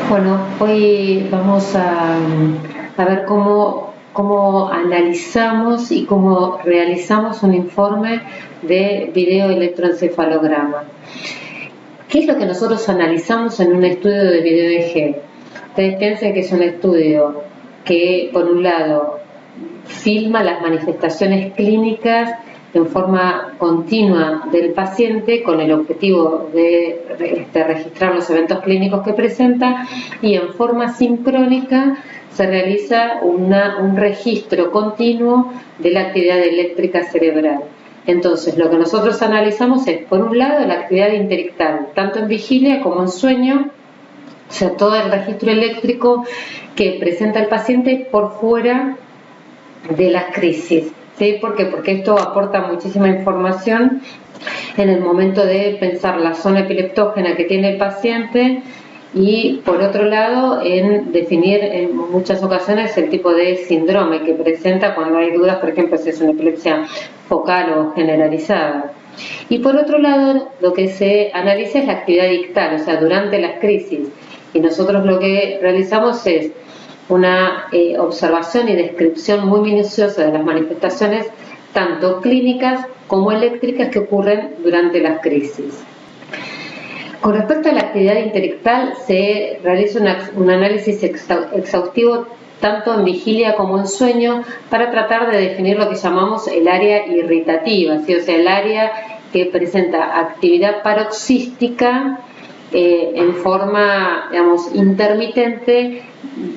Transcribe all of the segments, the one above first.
Bueno, hoy vamos a ver cómo analizamos y cómo realizamos un informe de videoelectroencefalograma. ¿Qué es lo que nosotros analizamos en un estudio de video EG? Ustedes piensen que es un estudio que, por un lado, filma las manifestaciones clínicas en forma continua del paciente con el objetivo de registrar los eventos clínicos que presenta, y en forma sincrónica se realiza un registro continuo de la actividad eléctrica cerebral. Entonces, lo que nosotros analizamos es, por un lado, la actividad interictal, tanto en vigilia como en sueño, o sea, todo el registro eléctrico que presenta el paciente por fuera de las crisis. ¿Sí? ¿Por qué? Porque esto aporta muchísima información en el momento de pensar la zona epileptógena que tiene el paciente y, por otro lado, en definir en muchas ocasiones el tipo de síndrome que presenta cuando hay dudas, por ejemplo, si es una epilepsia focal o generalizada. Y por otro lado, lo que se analiza es la actividad ictal, o sea, durante las crisis. Y nosotros lo que realizamos es una observación y descripción muy minuciosa de las manifestaciones, tanto clínicas como eléctricas, que ocurren durante las crisis. Con respecto a la actividad interictal, se realiza un análisis exhaustivo tanto en vigilia como en sueño para tratar de definir lo que llamamos el área irritativa, ¿sí? O sea, el área que presenta actividad paroxística en forma, digamos, intermitente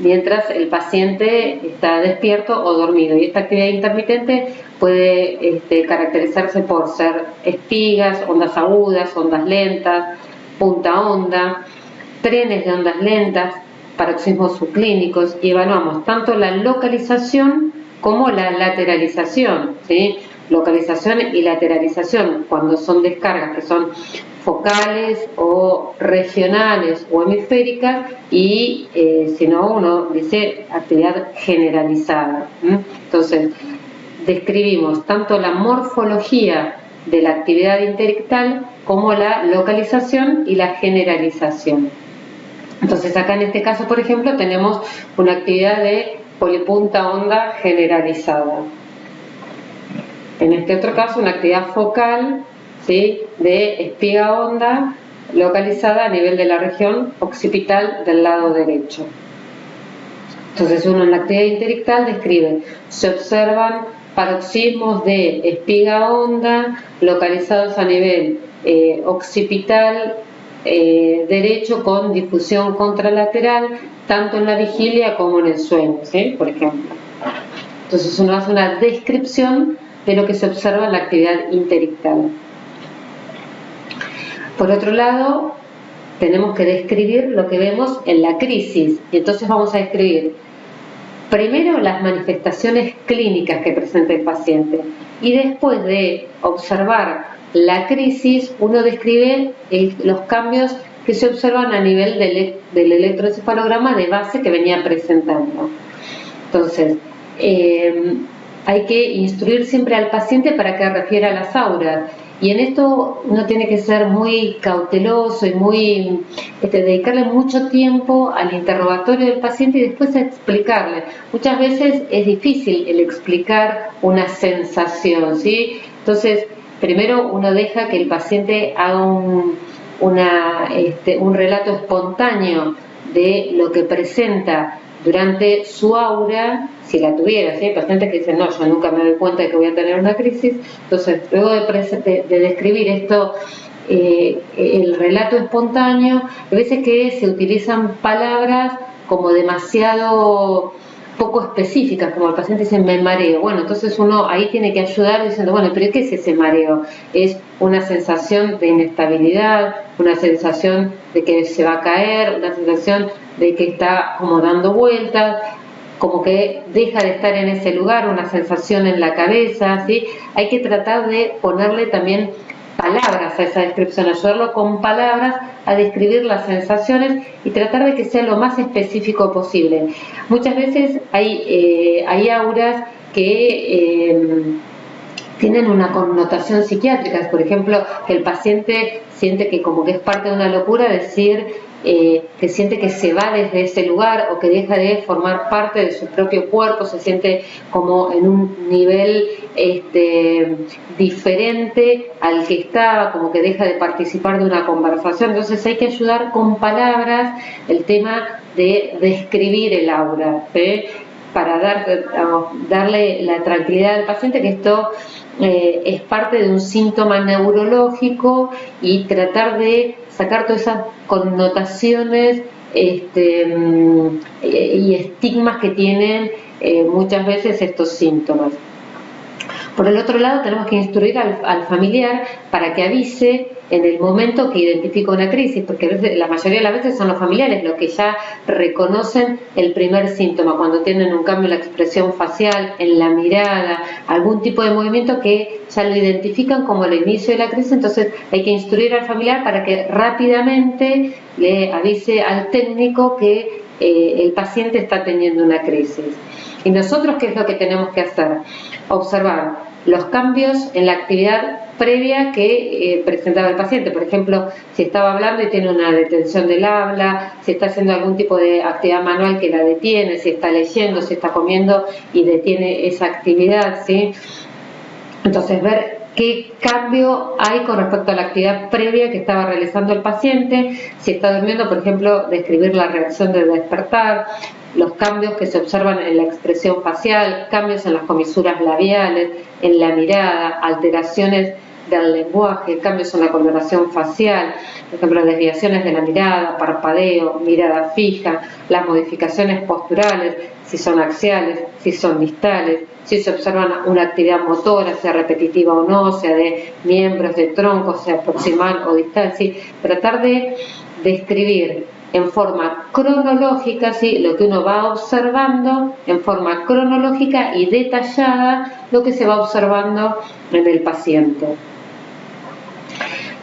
mientras el paciente está despierto o dormido. Y esta actividad intermitente puede caracterizarse por ser espigas, ondas agudas, ondas lentas, punta onda, trenes de ondas lentas, paroxismos subclínicos, y evaluamos tanto la localización como la lateralización, ¿sí? Localización y lateralización cuando son descargas que son focales o regionales o hemisféricas, y si no, uno dice actividad generalizada. Entonces, describimos tanto la morfología de la actividad interictal como la localización y la generalización. Entonces, acá en este caso, por ejemplo, tenemos una actividad de polipunta onda generalizada. En este otro caso, una actividad focal, ¿sí?, de espiga onda localizada a nivel de la región occipital del lado derecho. Entonces, uno en la actividad interictal describe, se observan paroxismos de espiga onda localizados a nivel occipital derecho con difusión contralateral, tanto en la vigilia como en el sueño, ¿sí?, por ejemplo. Entonces, uno hace una descripción de lo que se observa en la actividad interictal. Por otro lado, tenemos que describir lo que vemos en la crisis, y entonces vamos a describir primero las manifestaciones clínicas que presenta el paciente, y después de observar la crisis, uno describe los cambios que se observan a nivel del electroencefalograma de base que venía presentando. Entonces, hay que instruir siempre al paciente para que refiera las auras, y en esto uno tiene que ser muy cauteloso y dedicarle mucho tiempo al interrogatorio del paciente y después a explicarle. Muchas veces es difícil el explicar una sensación, ¿sí? Entonces, primero uno deja que el paciente haga un relato espontáneo de lo que presenta durante su aura, si la tuviera, ¿sí? Hay pacientes que dicen, no, yo nunca me doy cuenta de que voy a tener una crisis. Entonces, luego de describir esto, el relato espontáneo, a veces que se utilizan palabras como demasiado poco específicas, como el paciente dice, me mareo. Bueno, entonces uno ahí tiene que ayudar diciendo, bueno, pero ¿qué es ese mareo? Es una sensación de inestabilidad, una sensación de que se va a caer, una sensación de que está como dando vueltas, como que deja de estar en ese lugar, una sensación en la cabeza, ¿sí? Hay que tratar de ponerle también palabras a esa descripción, ayudarlo con palabras a describir las sensaciones y tratar de que sea lo más específico posible. Muchas veces hay auras que tienen una connotación psiquiátrica, por ejemplo, que el paciente siente que como que es parte de una locura decir que siente que se va desde ese lugar o que deja de formar parte de su propio cuerpo, se siente como en un nivel diferente al que estaba, como que deja de participar de una conversación. Entonces hay que ayudar con palabras el tema de describir el aura, ¿sí? Para darle la tranquilidad al paciente que esto es parte de un síntoma neurológico, y tratar de sacar todas esas connotaciones y estigmas que tienen muchas veces estos síntomas. Por el otro lado, tenemos que instruir al familiar para que avise en el momento que identifica una crisis, porque a veces, la mayoría de las veces son los familiares los que ya reconocen el primer síntoma, cuando tienen un cambio en la expresión facial, en la mirada, algún tipo de movimiento que ya lo identifican como el inicio de la crisis. Entonces hay que instruir al familiar para que rápidamente le avise al técnico que el paciente está teniendo una crisis. ¿Y nosotros qué es lo que tenemos que hacer? Observar los cambios en la actividad previa que presentaba el paciente. Por ejemplo, si estaba hablando y tiene una detención del habla, si está haciendo algún tipo de actividad manual que la detiene, si está leyendo, si está comiendo y detiene esa actividad, ¿sí? Entonces, ver qué cambio hay con respecto a la actividad previa que estaba realizando el paciente. Si está durmiendo, por ejemplo, describir la reacción de despertar, los cambios que se observan en la expresión facial, cambios en las comisuras labiales, en la mirada, alteraciones del lenguaje, cambios en la coloración facial, por ejemplo, desviaciones de la mirada, parpadeo, mirada fija, las modificaciones posturales, si son axiales, si son distales, si se observan una actividad motora, sea repetitiva o no, sea de miembros, de troncos, sea proximal o distal, ¿sí? Tratar de describir en forma cronológica, ¿sí?, lo que uno va observando, en forma cronológica y detallada, lo que se va observando en el paciente.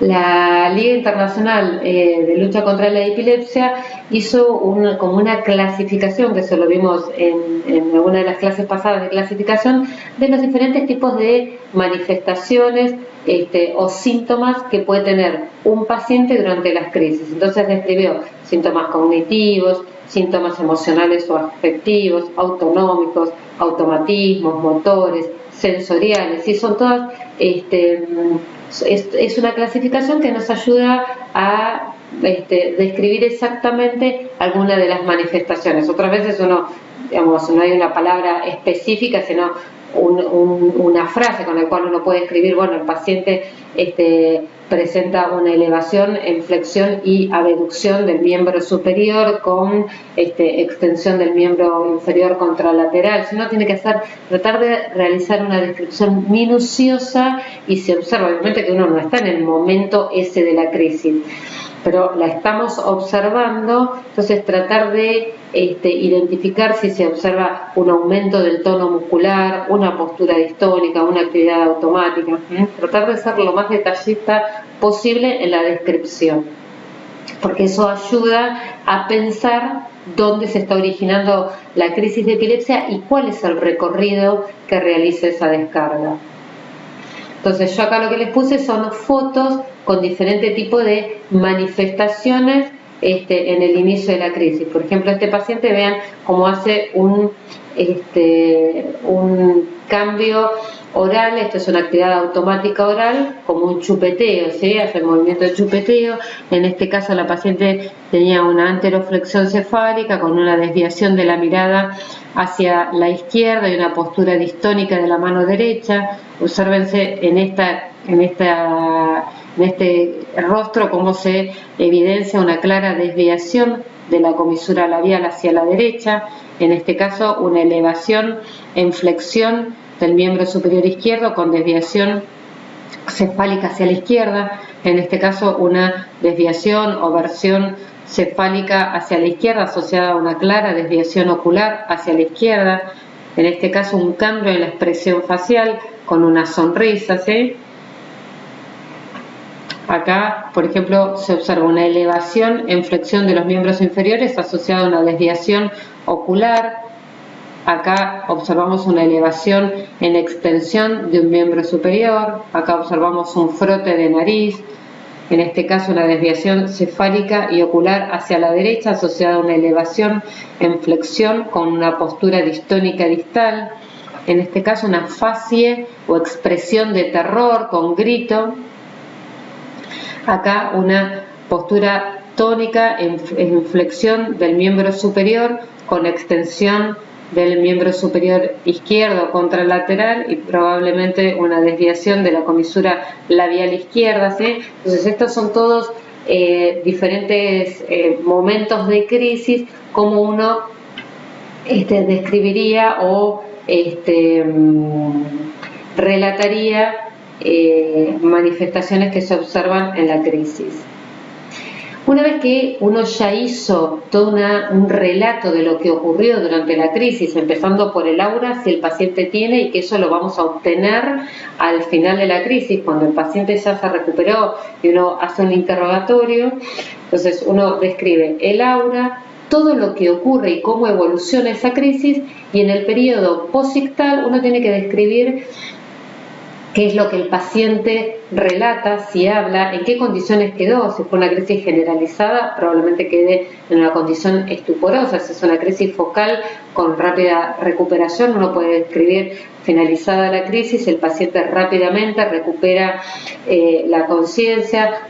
La Liga Internacional de Lucha contra la Epilepsia hizo como una clasificación, que eso lo vimos en alguna de las clases pasadas de clasificación, de los diferentes tipos de manifestaciones o síntomas que puede tener un paciente durante las crisis. Entonces describió síntomas cognitivos, síntomas emocionales o afectivos, autonómicos, automatismos, motores, sensoriales, y son todas es una clasificación que nos ayuda a describir exactamente alguna de las manifestaciones. Otras veces uno, digamos, no hay una palabra específica, sino una frase con la cual uno puede escribir, bueno, el paciente presenta una elevación en flexión y abducción del miembro superior con extensión del miembro inferior contralateral. Si no, tiene que tratar de realizar una descripción minuciosa, y se observa obviamente que uno no está en el momento ese de la crisis, pero la estamos observando. Entonces tratar de identificar si se observa un aumento del tono muscular, una postura distónica, una actividad automática. Tratar de ser lo más detallista posible en la descripción, porque eso ayuda a pensar dónde se está originando la crisis de epilepsia y cuál es el recorrido que realiza esa descarga. Entonces yo acá lo que les puse son fotos con diferente tipo de manifestaciones en el inicio de la crisis. Por ejemplo, este paciente, vean cómo hace un cambio oral. Esto es una actividad automática oral, como un chupeteo, ¿sí? Hace el movimiento de chupeteo. En este caso la paciente tenía una anteroflexión cefálica con una desviación de la mirada hacia la izquierda y una postura distónica de la mano derecha. Obsérvense en este rostro cómo se evidencia una clara desviación de la comisura labial hacia la derecha. En este caso, una elevación en flexión del miembro superior izquierdo con desviación cefálica hacia la izquierda. En este caso, una desviación o versión cefálica hacia la izquierda asociada a una clara desviación ocular hacia la izquierda. En este caso, un cambio en la expresión facial con una sonrisa, ¿sí? Acá, por ejemplo, se observa una elevación en flexión de los miembros inferiores asociada a una desviación ocular. Acá observamos una elevación en extensión de un miembro superior. Acá observamos un frote de nariz. en este caso una desviación cefálica y ocular hacia la derecha asociada a una elevación en flexión con una postura distónica distal, en este caso una facie o expresión de terror con grito, acá una postura tónica en flexión del miembro superior con extensión del miembro superior izquierdo contralateral y probablemente una desviación de la comisura labial izquierda, ¿sí? Entonces estos son todos diferentes momentos de crisis, como uno describiría o relataría manifestaciones que se observan en la crisis. Una vez que uno ya hizo todo un relato de lo que ocurrió durante la crisis, empezando por el aura, si el paciente tiene, y que eso lo vamos a obtener al final de la crisis, cuando el paciente ya se recuperó y uno hace un interrogatorio, entonces uno describe el aura, todo lo que ocurre y cómo evoluciona esa crisis, y en el periodo posictal uno tiene que describir qué es lo que el paciente relata, si habla, en qué condiciones quedó. Si fue una crisis generalizada, probablemente quede en una condición estuporosa. Si es una crisis focal con rápida recuperación, uno puede describir finalizada la crisis, el paciente rápidamente recupera la conciencia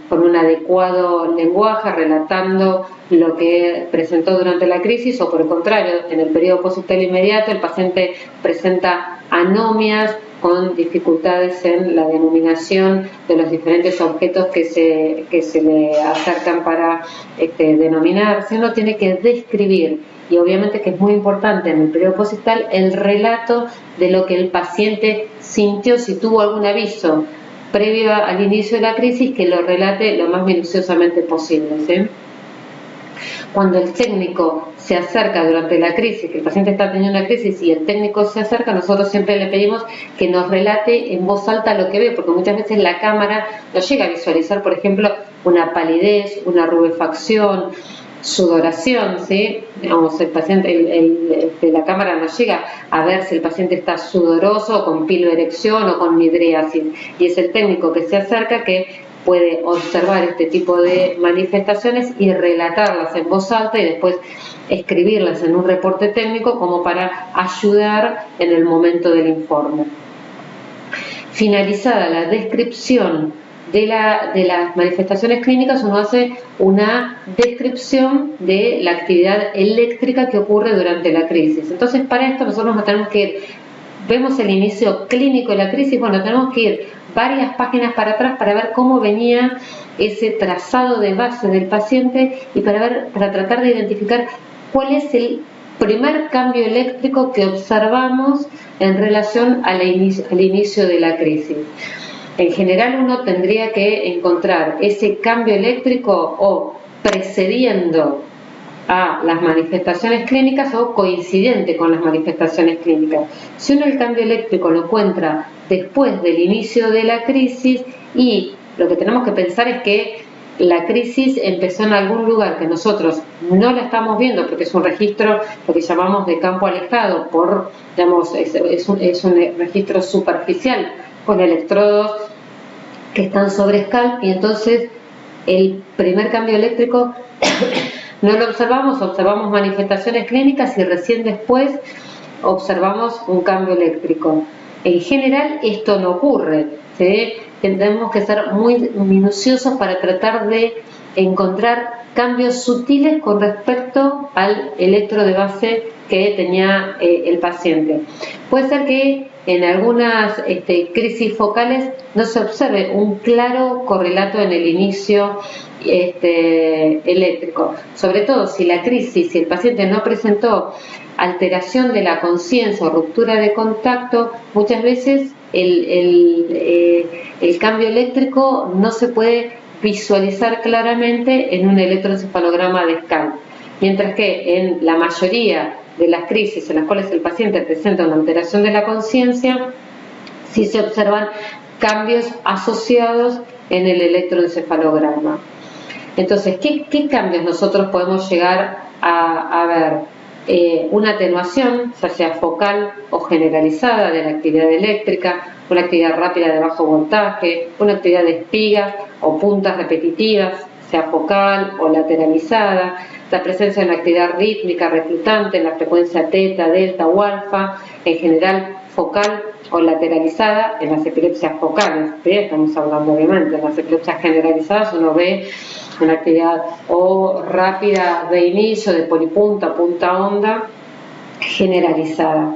con un adecuado lenguaje, relatando lo que presentó durante la crisis, o por el contrario, en el periodo posictal inmediato, el paciente presenta anomias, con dificultades en la denominación de los diferentes objetos que se le acercan para denominarse. Uno tiene que describir, y obviamente que es muy importante en el periodo posictal, el relato de lo que el paciente sintió, si tuvo algún aviso previo al inicio de la crisis, que lo relate lo más minuciosamente posible, ¿sí? Cuando el técnico se acerca durante la crisis, que el paciente está teniendo una crisis y el técnico se acerca, nosotros siempre le pedimos que nos relate en voz alta lo que ve, porque muchas veces la cámara no llega a visualizar, por ejemplo, una palidez, una rubefacción, sudoración, ¿sí? Digamos, el paciente, la cámara no llega a ver si el paciente está sudoroso, con piloerección o con midriasis, y es el técnico que se acerca que puede observar este tipo de manifestaciones y relatarlas en voz alta y después escribirlas en un reporte técnico como para ayudar en el momento del informe. Finalizada la descripción de las manifestaciones clínicas, uno hace una descripción de la actividad eléctrica que ocurre durante la crisis. Entonces, para esto nosotros nos tenemos que ir, vemos el inicio clínico de la crisis, bueno, tenemos que ir varias páginas para atrás para ver cómo venía ese trazado de base del paciente y para tratar de identificar cuál es el primer cambio eléctrico que observamos en relación al inicio de la crisis. En general uno tendría que encontrar ese cambio eléctrico o precediendo a las manifestaciones clínicas o coincidente con las manifestaciones clínicas. Si uno el cambio eléctrico lo encuentra después del inicio de la crisis, y lo que tenemos que pensar es que la crisis empezó en algún lugar que nosotros no la estamos viendo porque es un registro, lo que llamamos de campo alejado, digamos, es un registro superficial con electrodos que están sobre scalp, y entonces el primer cambio eléctrico no lo observamos manifestaciones clínicas y recién después observamos un cambio eléctrico. En general esto no ocurre, ¿sí? Tenemos que ser muy minuciosos para tratar de encontrar cambios sutiles con respecto al electro de base que tenía el paciente. Puede ser que en algunas crisis focales no se observe un claro correlato en el inicio eléctrico, sobre todo si la crisis, si el paciente no presentó alteración de la conciencia o ruptura de contacto, muchas veces el cambio eléctrico no se puede visualizar claramente en un electroencefalograma de scalp, mientras que en la mayoría de las crisis en las cuales el paciente presenta una alteración de la conciencia, sí se observan cambios asociados en el electroencefalograma. Entonces, ¿qué cambios nosotros podemos llegar a ver? Una atenuación, ya sea focal o generalizada, de la actividad eléctrica, una actividad rápida de bajo voltaje, una actividad de espigas o puntas repetitivas, sea focal o lateralizada, la presencia de una actividad rítmica reclutante en la frecuencia teta, delta o alfa, en general focal o lateralizada en las epilepsias focales. ¿Sí? Estamos hablando obviamente, en las epilepsias generalizadas uno ve una actividad o rápida de inicio, de polipunta, punta onda, generalizada.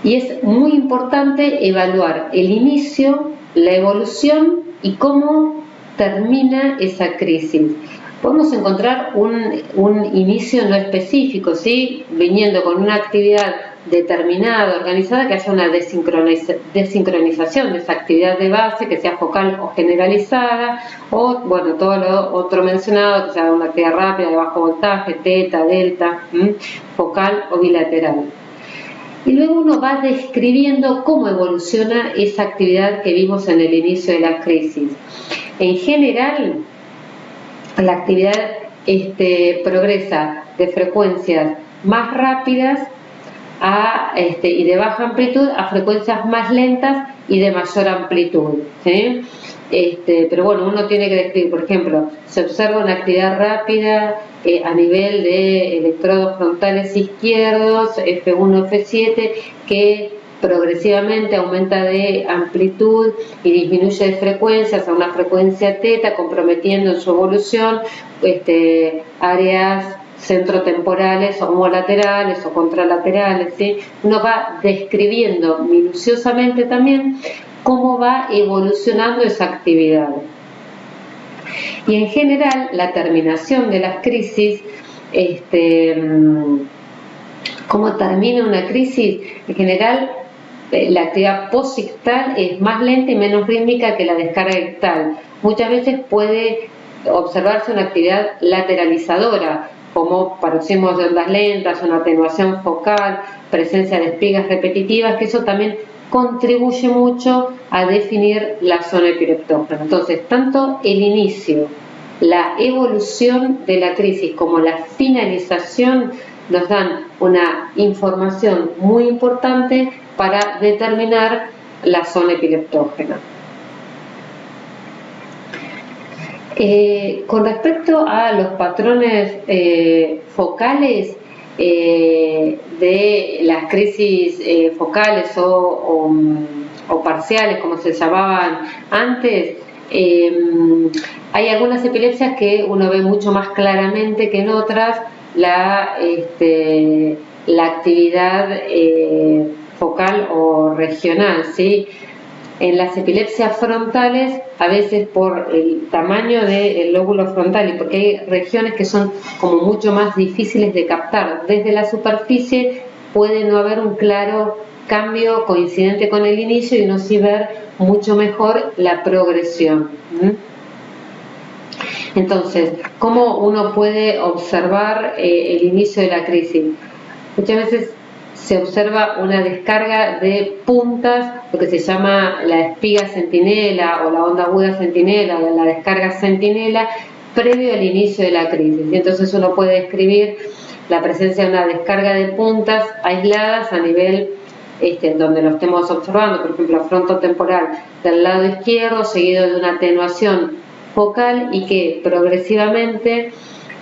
Y es muy importante evaluar el inicio, la evolución y cómo termina esa crisis. Podemos encontrar un inicio no específico, ¿sí? Viniendo con una actividad determinada, organizada, que haya una desincronización de esa actividad de base, que sea focal o generalizada, o, bueno, todo lo otro mencionado, que sea una actividad rápida de bajo voltaje, teta, delta, focal o bilateral. Y luego uno va describiendo cómo evoluciona esa actividad que vimos en el inicio de la crisis. En general, la actividad progresa de frecuencias más rápidas y de baja amplitud a frecuencias más lentas y de mayor amplitud, ¿sí? Pero bueno, uno tiene que describir, por ejemplo, se observa una actividad rápida a nivel de electrodos frontales izquierdos, F1, F7, que progresivamente aumenta de amplitud y disminuye de frecuencias a una frecuencia teta, comprometiendo en su evolución áreas centrotemporales o homolaterales o contralaterales, ¿sí? Uno va describiendo minuciosamente también cómo va evolucionando esa actividad. Y en general, la terminación de las crisis, cómo termina una crisis, en general la actividad posictal es más lenta y menos rítmica que la descarga ictal. Muchas veces puede observarse una actividad lateralizadora, como paroxismos de ondas lentas, una atenuación focal, presencia de espigas repetitivas, que eso también contribuye mucho a definir la zona epileptógena. Entonces, tanto el inicio, la evolución de la crisis como la finalización nos dan una información muy importante para determinar la zona epileptógena. Con respecto a los patrones focales de las crisis focales o parciales, como se llamaban antes, hay algunas epilepsias que uno ve mucho más claramente que en otras la actividad focal o regional, ¿sí? En las epilepsias frontales, a veces por el tamaño del lóbulo frontal y porque hay regiones que son como mucho más difíciles de captar desde la superficie, puede no haber un claro cambio coincidente con el inicio y uno sí ver mucho mejor la progresión. Entonces, ¿cómo uno puede observar el inicio de la crisis? Muchas veces se observa una descarga de puntas, lo que se llama la espiga centinela o la onda aguda centinela o la descarga centinela, previo al inicio de la crisis. Y entonces uno puede describir la presencia de una descarga de puntas aisladas a nivel donde lo estemos observando, por ejemplo, frontotemporal del lado izquierdo, seguido de una atenuación focal y que progresivamente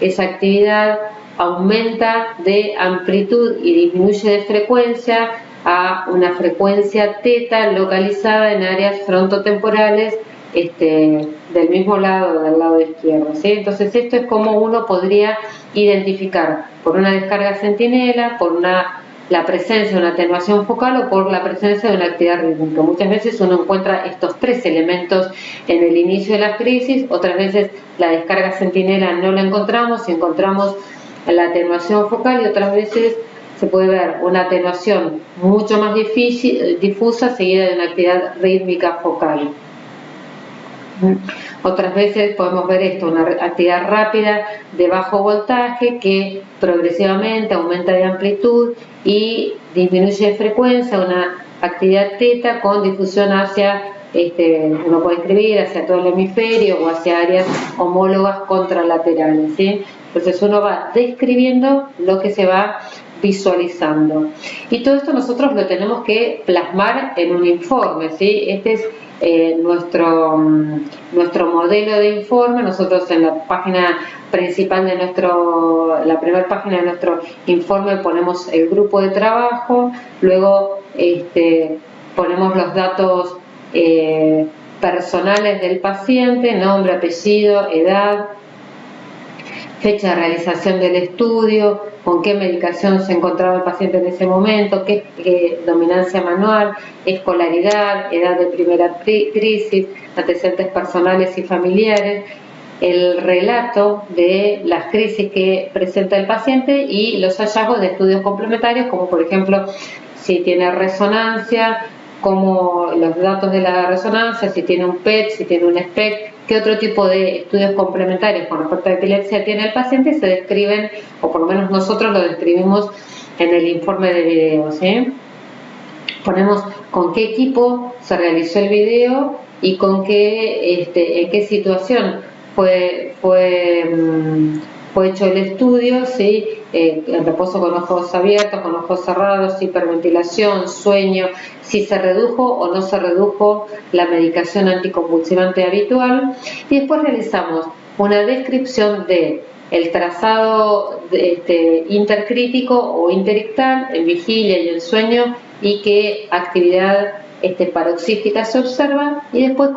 esa actividad aumenta de amplitud y disminuye de frecuencia a una frecuencia teta localizada en áreas frontotemporales del mismo lado, del lado izquierdo, ¿sí? Entonces esto es como uno podría identificar por una descarga centinela, por la presencia de una atenuación focal o por la presencia de una actividad rítmica. Muchas veces uno encuentra estos tres elementos en el inicio de la crisis, otras veces la descarga centinela no la encontramos y encontramos la atenuación focal y otras veces se puede ver una atenuación mucho más difusa seguida de una actividad rítmica focal. Otras veces podemos ver esto, una actividad rápida de bajo voltaje que progresivamente aumenta de amplitud y disminuye de frecuencia, una actividad teta con difusión hacia, uno puede escribir, hacia todo el hemisferio o hacia áreas homólogas contralaterales, ¿sí? Entonces uno va describiendo lo que se va visualizando. Y todo esto nosotros lo tenemos que plasmar en un informe, ¿sí? Este es nuestro modelo de informe. Nosotros en la página principal de la primera página de nuestro informe ponemos el grupo de trabajo, luego ponemos los datos personales del paciente, nombre, apellido, edad, fecha de realización del estudio, con qué medicación se encontraba el paciente en ese momento, qué dominancia manual, escolaridad, edad de primera crisis, antecedentes personales y familiares, el relato de las crisis que presenta el paciente y los hallazgos de estudios complementarios, como por ejemplo si tiene resonancia, como los datos de la resonancia, si tiene un PET, si tiene un SPECT, qué otro tipo de estudios complementarios con respecto a epilepsia tiene el paciente, se describen, o por lo menos nosotros lo describimos en el informe de video, ¿sí? Ponemos con qué equipo se realizó el video y con qué, en qué situación fue hecho el estudio, ¿sí? En reposo con ojos abiertos, con ojos cerrados, hiperventilación, sueño, si se redujo o no se redujo la medicación anticonvulsivante habitual, y después realizamos una descripción de el trazado intercrítico o interictal, en vigilia y en sueño, y qué actividad paroxística se observa, y después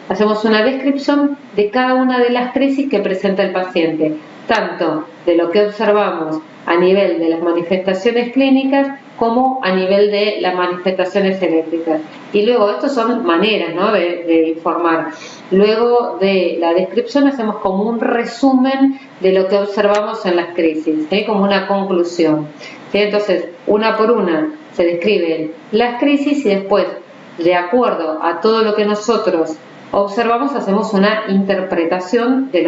hacemos una descripción de cada una de las crisis que presenta el paciente, tanto de lo que observamos a nivel de las manifestaciones clínicas como a nivel de las manifestaciones eléctricas. Y luego, estas son maneras, ¿no?, de informar. Luego de la descripción hacemos como un resumen de lo que observamos en las crisis, ¿sí?, como una conclusión, ¿sí? Entonces, una por una se describen las crisis y después, de acuerdo a todo lo que nosotros observamos, hacemos una interpretación de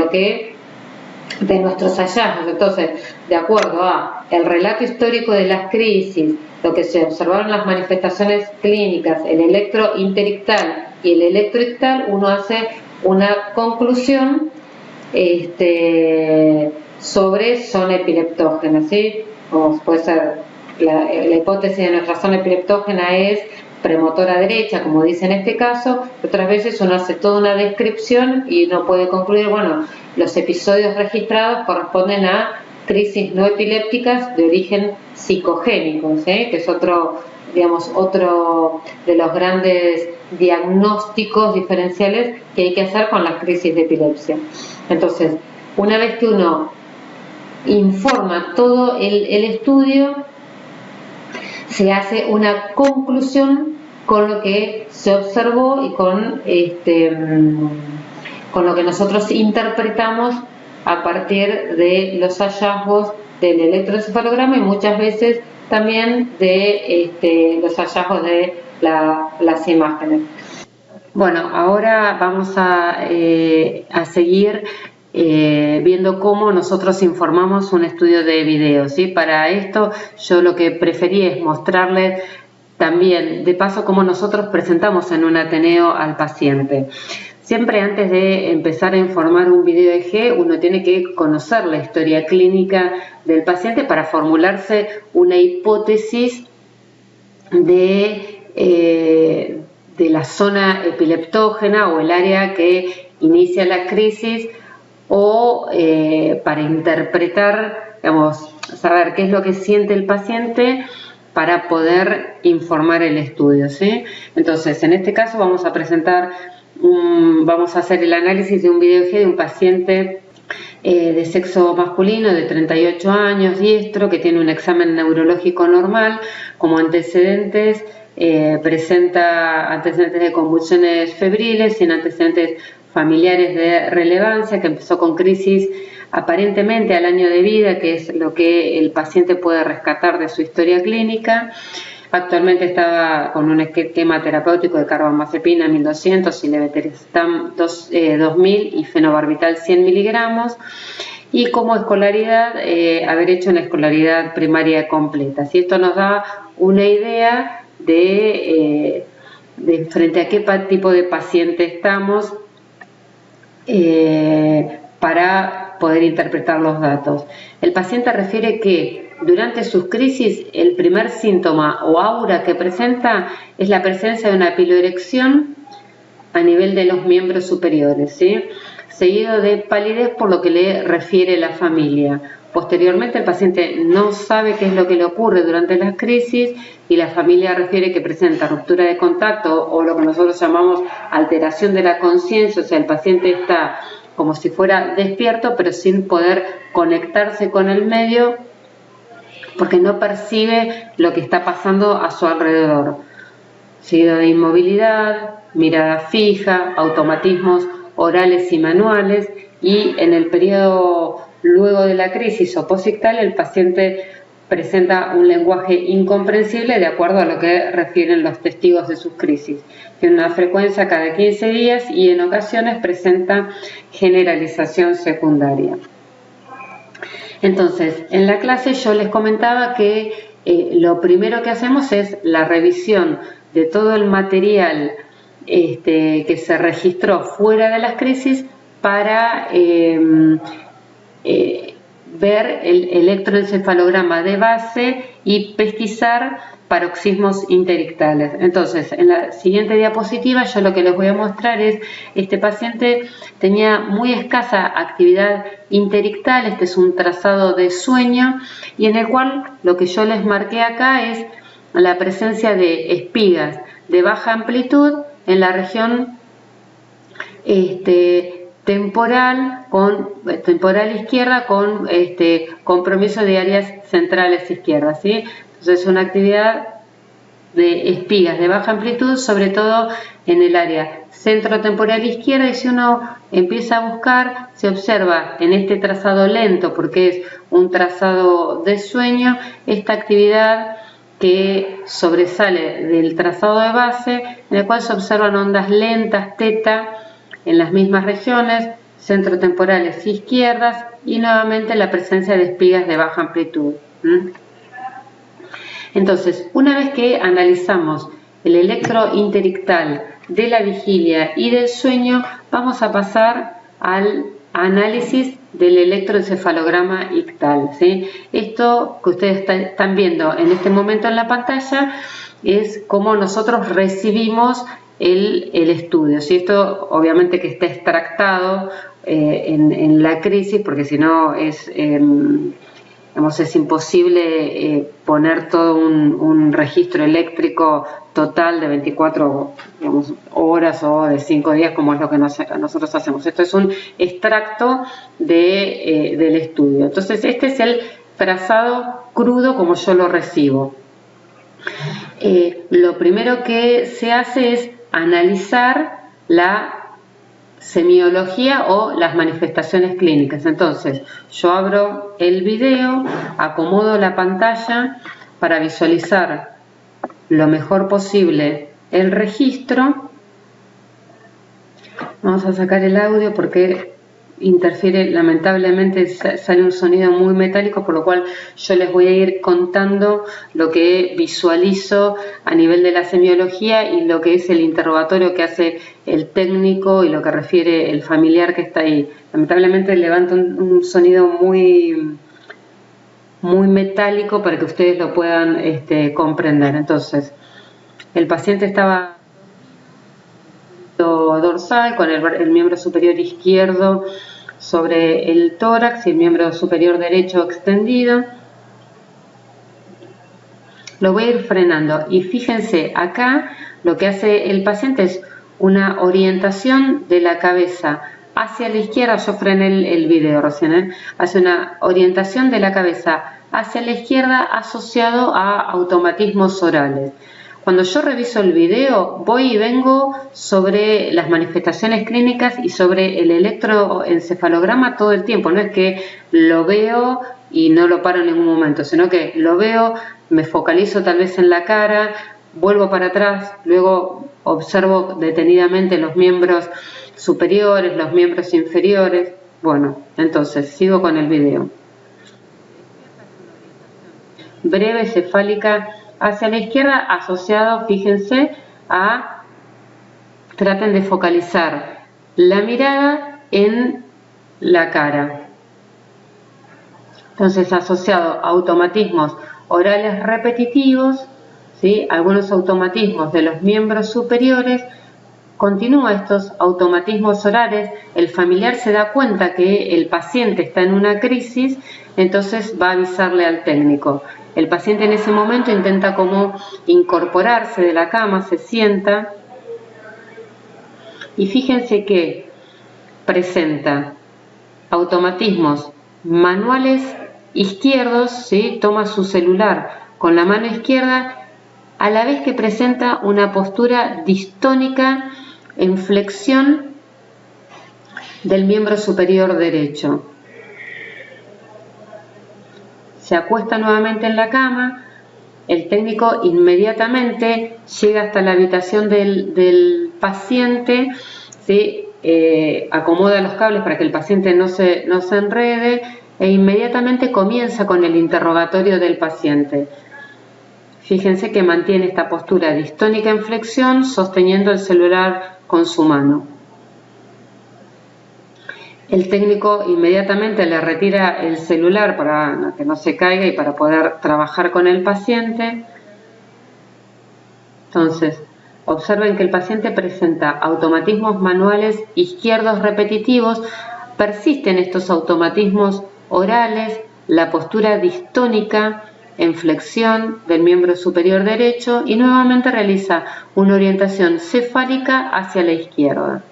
nuestros hallazgos. Entonces, de acuerdo a el relato histórico de las crisis, lo que se observaron las manifestaciones clínicas, el electrointerictal y el electroictal, uno hace una conclusión sobre zona epileptógena, ¿sí? O puede ser la hipótesis de nuestra zona epileptógena es premotora derecha, como dice en este caso. Otras veces uno hace toda una descripción y uno puede concluir, bueno, los episodios registrados corresponden a crisis no epilépticas de origen psicogénico, ¿sí?, que es otro de los grandes diagnósticos diferenciales que hay que hacer con las crisis de epilepsia. Entonces, una vez que uno informa todo el estudio, se hace una conclusión con lo que se observó y con lo que nosotros interpretamos a partir de los hallazgos del electroencefalograma y muchas veces también de los hallazgos de las imágenes. Bueno, ahora vamos a seguir viendo cómo nosotros informamos un estudio de video, ¿sí? Para esto yo lo que preferí es mostrarles también de paso cómo nosotros presentamos en un Ateneo al paciente. Siempre antes de empezar a informar un video EEG, uno tiene que conocer la historia clínica del paciente para formularse una hipótesis de la zona epileptógena o el área que inicia la crisis, o para interpretar, saber qué es lo que siente el paciente para poder informar el estudio, ¿sí? Entonces, en este caso vamos a hacer el análisis de un video EEG de un paciente de sexo masculino de 38 años, diestro, que tiene un examen neurológico normal, como antecedentes. Presenta antecedentes de convulsiones febriles, sin antecedentes familiares de relevancia, que empezó con crisis aparentemente al año de vida, que es lo que el paciente puede rescatar de su historia clínica. Actualmente estaba con un esquema terapéutico de carbamazepina 1200 y levetiracetam 2000 y fenobarbital 100 miligramos. Y como escolaridad, haber hecho una escolaridad primaria completa. Si esto nos da una idea de frente a qué tipo de paciente estamos, para poder interpretar los datos. El paciente refiere que durante sus crisis el primer síntoma o aura que presenta es la presencia de una piloerección a nivel de los miembros superiores, ¿sí? Seguido de palidez, por lo que le refiere la familia. Posteriormente el paciente no sabe qué es lo que le ocurre durante las crisis y la familia refiere que presenta ruptura de contacto o lo que nosotros llamamos alteración de la conciencia, o sea, el paciente está como si fuera despierto pero sin poder conectarse con el medio porque no percibe lo que está pasando a su alrededor. Seguido de inmovilidad, mirada fija, automatismos orales y manuales, y en el periodo luego de la crisis o posictal el paciente presenta un lenguaje incomprensible de acuerdo a lo que refieren los testigos de sus crisis. Tiene una frecuencia cada 15 días y en ocasiones presenta generalización secundaria. Entonces, en la clase yo les comentaba que lo primero que hacemos es la revisión de todo el material que se registró fuera de las crisis para ver el electroencefalograma de base y pesquisar paroxismos interictales. Entonces, en la siguiente diapositiva yo lo que les voy a mostrar es, este paciente tenía muy escasa actividad interictal, este es un trazado de sueño, y en el cual lo que yo les marqué acá es la presencia de espigas de baja amplitud en la región temporal izquierda con compromiso de áreas centrales izquierdas, ¿sí? Entonces, una actividad de espigas de baja amplitud, sobre todo en el área centrotemporal izquierda, y si uno empieza a buscar, se observa en este trazado lento, porque es un trazado de sueño, esta actividad que sobresale del trazado de base, en el cual se observan ondas lentas, teta, en las mismas regiones, centrotemporales izquierdas, y nuevamente la presencia de espigas de baja amplitud. Entonces, una vez que analizamos el electrointerictal de la vigilia y del sueño, vamos a pasar al análisis del electroencefalograma ictal, ¿sí? Esto que ustedes están viendo en este momento en la pantalla es cómo nosotros recibimos el estudio, ¿sí? Esto obviamente que está extractado en la crisis, porque si no es imposible poner todo un registro eléctrico total de 24 horas o de 5 días, como es lo que nosotros hacemos. Esto es un extracto del estudio. Entonces, este es el trazado crudo como yo lo recibo. Lo primero que se hace es analizar la semiología o las manifestaciones clínicas. Entonces, yo abro el video, acomodo la pantalla para visualizar lo mejor posible el registro. Vamos a sacar el audio porque interfiere, lamentablemente sale un sonido muy metálico, por lo cual yo les voy a ir contando lo que visualizo a nivel de la semiología y lo que es el interrogatorio que hace el técnico y lo que refiere el familiar que está ahí. Lamentablemente levanta un sonido muy metálico para que ustedes lo puedan comprender. Entonces, el paciente estaba dorsal con el miembro superior izquierdo sobre el tórax y el miembro superior derecho extendido. Lo voy a ir frenando y fíjense acá lo que hace el paciente es una orientación de la cabeza hacia la izquierda. Yo frené el video recién, hace una orientación de la cabeza hacia la izquierda asociado a automatismos orales. Cuando yo reviso el video, voy y vengo sobre las manifestaciones clínicas y sobre el electroencefalograma todo el tiempo. No es que lo veo y no lo paro en ningún momento, sino que lo veo, me focalizo tal vez en la cara, vuelvo para atrás, luego observo detenidamente los miembros superiores, los miembros inferiores. Bueno, entonces sigo con el video. Breve cefálica hacia la izquierda asociado, fíjense, traten de focalizar la mirada en la cara. Entonces, asociado a automatismos orales repetitivos, ¿sí? Algunos automatismos de los miembros superiores, continúa estos automatismos orales, el familiar se da cuenta que el paciente está en una crisis, entonces va a avisarle al técnico. El paciente en ese momento intenta como incorporarse de la cama, se sienta y fíjense que presenta automatismos manuales izquierdos, ¿sí? Toma su celular con la mano izquierda, a la vez que presenta una postura distónica en flexión del miembro superior derecho. Se acuesta nuevamente en la cama, el técnico inmediatamente llega hasta la habitación del paciente, ¿sí? Acomoda los cables para que el paciente no se enrede e inmediatamente comienza con el interrogatorio del paciente. Fíjense que mantiene esta postura distónica en flexión, sosteniendo el celular con su mano. El técnico inmediatamente le retira el celular para que no se caiga y para poder trabajar con el paciente. Entonces, observen que el paciente presenta automatismos manuales izquierdos repetitivos, persisten estos automatismos orales, la postura distónica en flexión del miembro superior derecho y nuevamente realiza una orientación cefálica hacia la izquierda.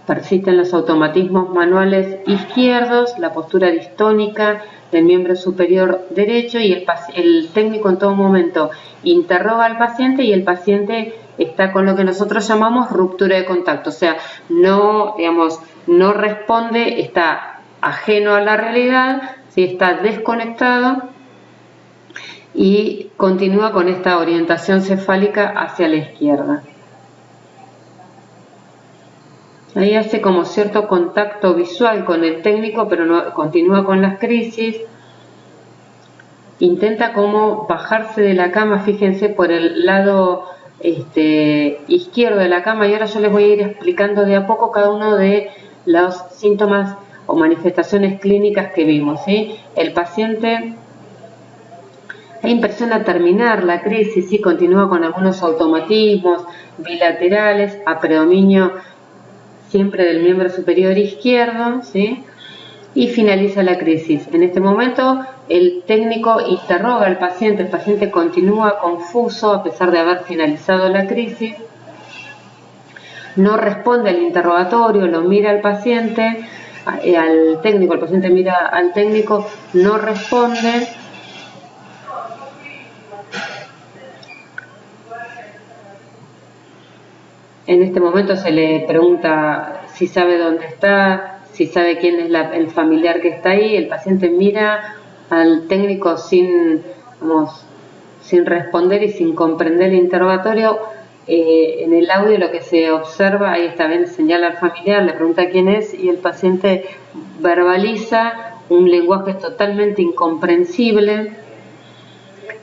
Persisten los automatismos manuales izquierdos, la postura distónica del miembro superior derecho y el técnico en todo momento interroga al paciente y el paciente está con lo que nosotros llamamos ruptura de contacto, o sea, no responde, está ajeno a la realidad, ¿sí? Está desconectado y continúa con esta orientación cefálica hacia la izquierda. Ahí hace como cierto contacto visual con el técnico, pero no, continúa con las crisis. Intenta como bajarse de la cama, fíjense, por el lado izquierdo de la cama, y ahora yo les voy a ir explicando de a poco cada uno de los síntomas o manifestaciones clínicas que vimos, ¿sí? El paciente impresiona terminar la crisis, ¿sí? Continúa con algunos automatismos bilaterales, a predominio siempre del miembro superior izquierdo, ¿sí? Y finaliza la crisis. En este momento el técnico interroga al paciente, el paciente continúa confuso a pesar de haber finalizado la crisis, no responde al interrogatorio, lo mira al paciente, al técnico, el paciente mira al técnico, no responde. En este momento se le pregunta si sabe dónde está, si sabe quién es el familiar que está ahí. El paciente mira al técnico sin responder y sin comprender el interrogatorio. En el audio lo que se observa, ahí está, ven, señala al familiar, le pregunta quién es y el paciente verbaliza un lenguaje totalmente incomprensible.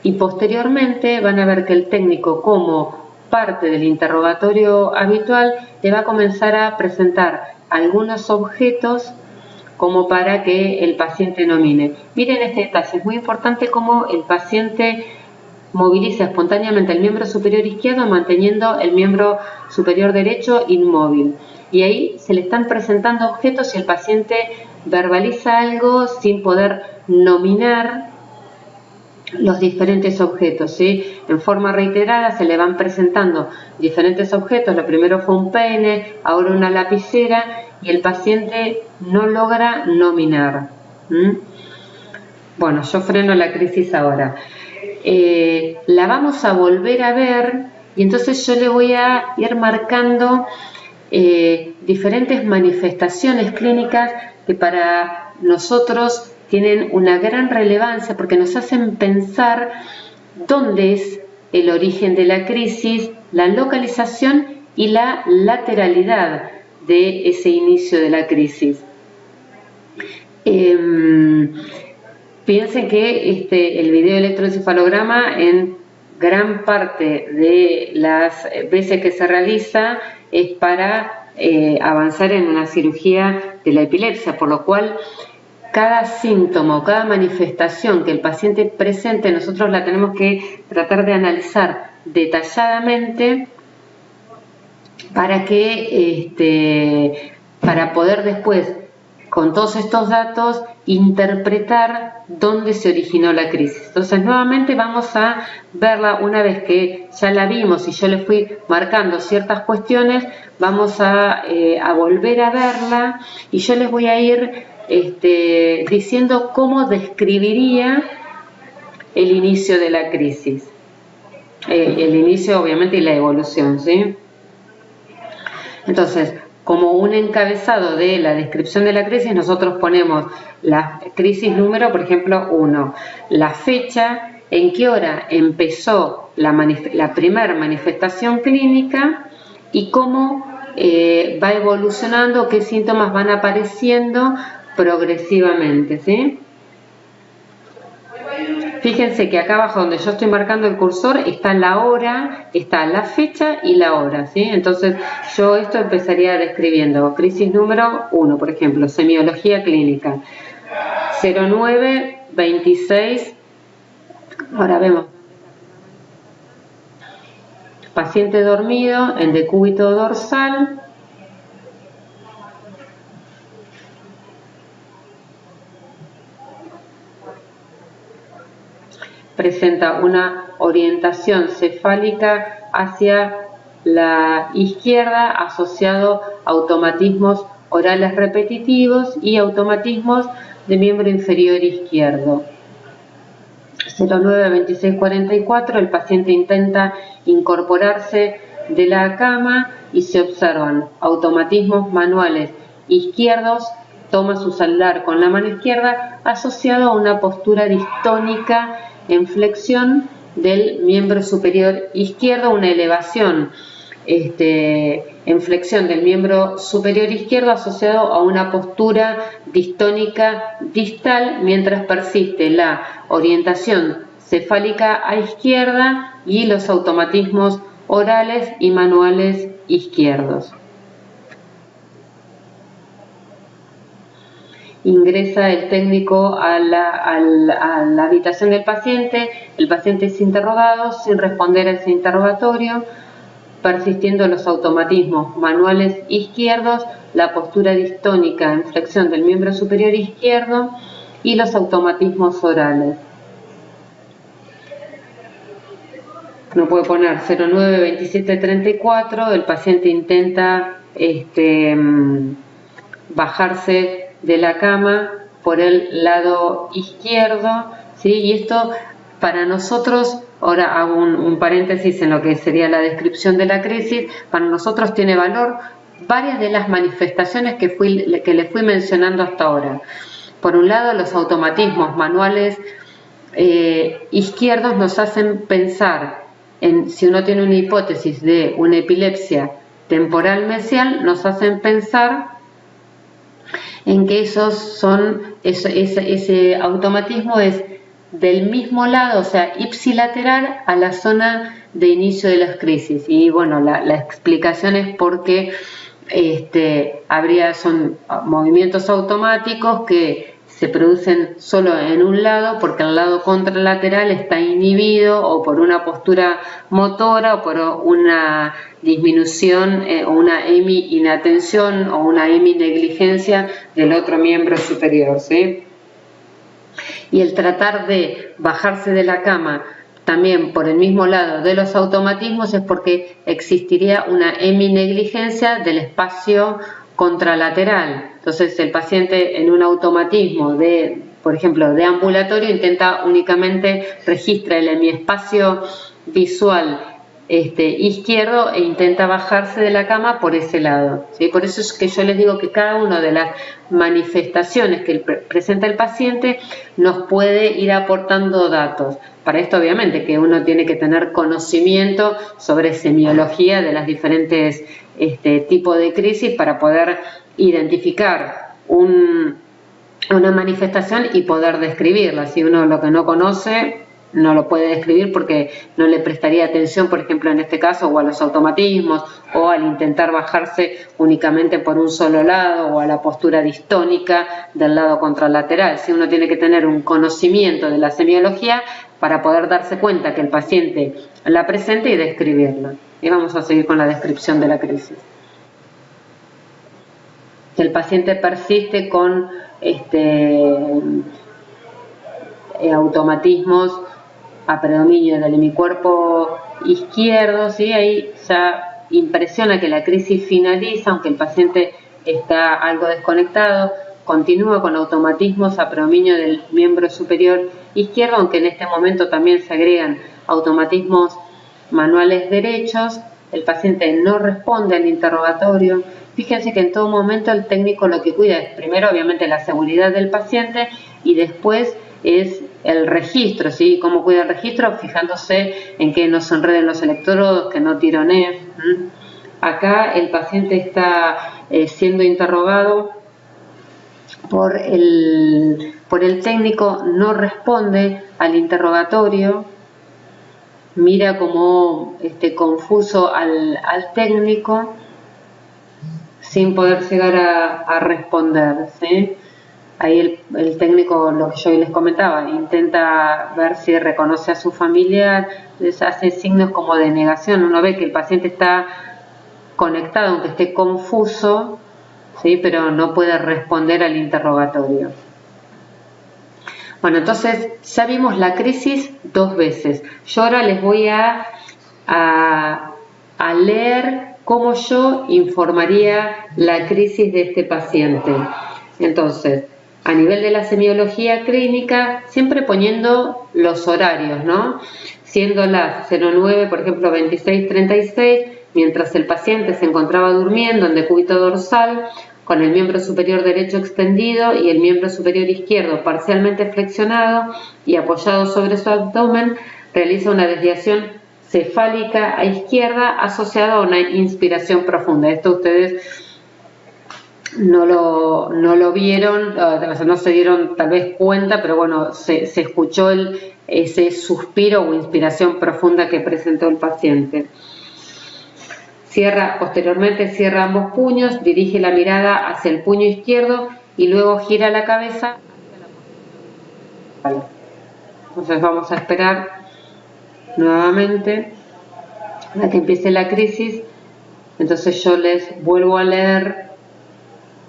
Y posteriormente van a ver que el técnico, como parte del interrogatorio habitual, le va a comenzar a presentar algunos objetos como para que el paciente nomine. Miren este detalle, es muy importante cómo el paciente moviliza espontáneamente el miembro superior izquierdo manteniendo el miembro superior derecho inmóvil. Y ahí se le están presentando objetos y el paciente verbaliza algo sin poder nominar los diferentes objetos, ¿sí? En forma reiterada se le van presentando diferentes objetos. Lo primero fue un peine, ahora una lapicera, y el paciente no logra nominar. Bueno, yo freno la crisis ahora. La vamos a volver a ver y entonces yo le voy a ir marcando diferentes manifestaciones clínicas que para nosotros tienen una gran relevancia porque nos hacen pensar dónde es el origen de la crisis, la localización y la lateralidad de ese inicio de la crisis. Piensen que el video electroencefalograma en gran parte de las veces que se realiza es para avanzar en una cirugía de la epilepsia, por lo cual cada síntoma o cada manifestación que el paciente presente, nosotros la tenemos que tratar de analizar detalladamente para poder después, con todos estos datos, interpretar dónde se originó la crisis. Entonces, nuevamente vamos a verla una vez que ya la vimos y yo le fui marcando ciertas cuestiones, vamos a volver a verla y yo les voy a ir diciendo cómo describiría el inicio de la crisis. El inicio, obviamente, y la evolución, ¿sí? Entonces, como un encabezado de la descripción de la crisis, nosotros ponemos la crisis número, por ejemplo, 1, la fecha, en qué hora empezó la primera manifestación clínica y cómo va evolucionando, qué síntomas van apareciendo progresivamente, ¿sí? Fíjense que acá abajo donde yo estoy marcando el cursor está la hora, está la fecha y la hora, ¿sí? Entonces yo esto empezaría describiendo crisis número 1, por ejemplo, semiología clínica, 09-26, ahora vemos, paciente dormido en decúbito dorsal, presenta una orientación cefálica hacia la izquierda asociado a automatismos orales repetitivos y automatismos de miembro inferior izquierdo. 09-26-44, el paciente intenta incorporarse de la cama y se observan automatismos manuales izquierdos, toma su celular con la mano izquierda asociado a una postura distónica en flexión del miembro superior izquierdo, una elevación en flexión del miembro superior izquierdo asociado a una postura distónica distal, mientras persiste la orientación cefálica a izquierda y los automatismos orales y manuales izquierdos. Ingresa el técnico a la habitación del paciente, el paciente es interrogado sin responder a ese interrogatorio, persistiendo los automatismos manuales izquierdos, la postura distónica en flexión del miembro superior izquierdo y los automatismos orales. No puede poner 09-27-34, el paciente intenta bajarse de la cama por el lado izquierdo, ¿sí? Y esto para nosotros, ahora hago un paréntesis en lo que sería la descripción de la crisis, para nosotros tiene valor varias de las manifestaciones que les fui mencionando hasta ahora. Por un lado, los automatismos manuales izquierdos nos hacen pensar en, si uno tiene una hipótesis de una epilepsia temporal mesial, nos hacen pensar en que ese automatismo es del mismo lado, o sea, ipsilateral a la zona de inicio de las crisis. Y bueno, la explicación es porque son movimientos automáticos que se producen solo en un lado, porque el lado contralateral está inhibido o por una postura motora o por una disminución o una hemi-inatención o una hemi-negligencia del otro miembro superior, ¿sí? Y el tratar de bajarse de la cama también por el mismo lado de los automatismos es porque existiría una hemi-negligencia del espacio contralateral. Entonces el paciente en un automatismo por ejemplo, de ambulatorio únicamente registra el hemiespacio visual izquierdo e intenta bajarse de la cama por ese lado, ¿sí? Por eso es que yo les digo que cada una de las manifestaciones que presenta el paciente nos puede ir aportando datos. Para esto obviamente que uno tiene que tener conocimiento sobre semiología de las diferentes tipos de crisis para poder identificar una manifestación y poder describirla. Si uno lo que no conoce no lo puede describir porque no le prestaría atención, por ejemplo, en este caso, o a los automatismos, o al intentar bajarse únicamente por un solo lado, o a la postura distónica del lado contralateral. Si uno tiene que tener un conocimiento de la semiología para poder darse cuenta que el paciente la presenta y describirla. Y vamos a seguir con la descripción de la crisis. El paciente persiste con automatismos a predominio del hemicuerpo izquierdo, ¿sí? Ahí ya impresiona que la crisis finaliza, aunque el paciente está algo desconectado, continúa con automatismos a predominio del miembro superior izquierdo, aunque en este momento también se agregan automatismos manuales derechos. El paciente no responde al interrogatorio. Fíjense que en todo momento el técnico lo que cuida es primero obviamente la seguridad del paciente y después es el registro, ¿sí? ¿Cómo cuida el registro? Fijándose en que no se enreden los electrodos, que no tironee. Acá el paciente está siendo interrogado por el técnico, no responde al interrogatorio, mira como confuso al técnico sin poder llegar a responder, ¿sí? Ahí el técnico, lo que yo les comentaba, intenta ver si reconoce a su familiar, les hace signos como de negación. Uno ve que el paciente está conectado, aunque esté confuso, ¿sí? Pero no puede responder al interrogatorio. Bueno, entonces ya vimos la crisis 2 veces. Yo ahora les voy a leer cómo yo informaría la crisis de este paciente. Entonces, a nivel de la semiología clínica, siempre poniendo los horarios, ¿no? Siendo las 09, por ejemplo, 26:36, mientras el paciente se encontraba durmiendo en decúbito dorsal, con el miembro superior derecho extendido y el miembro superior izquierdo parcialmente flexionado y apoyado sobre su abdomen, realiza una desviación cefálica a izquierda asociada a una inspiración profunda. Esto ustedes no lo vieron, no se dieron tal vez cuenta, pero bueno, se escuchó ese suspiro o inspiración profunda que presentó el paciente. Posteriormente cierra ambos puños, dirige la mirada hacia el puño izquierdo y luego gira la cabeza. Entonces vamos a esperar nuevamente a que empiece la crisis. Entonces yo les vuelvo a leer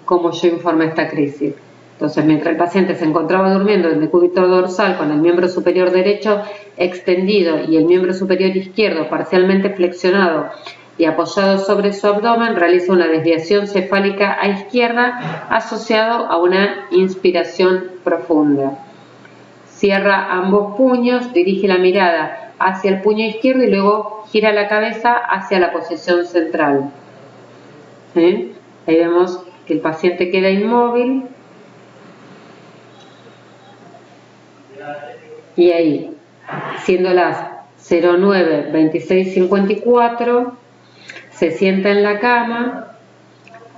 cómo yo informé esta crisis. Entonces, mientras el paciente se encontraba durmiendo en decúbito dorsal con el miembro superior derecho extendido y el miembro superior izquierdo parcialmente flexionado y apoyado sobre su abdomen, realiza una desviación cefálica a izquierda asociado a una inspiración profunda. Cierra ambos puños, dirige la mirada hacia el puño izquierdo y luego gira la cabeza hacia la posición central. ¿Sí? Ahí vemos que el paciente queda inmóvil y ahí, siendo las 09:26:54, se sienta en la cama,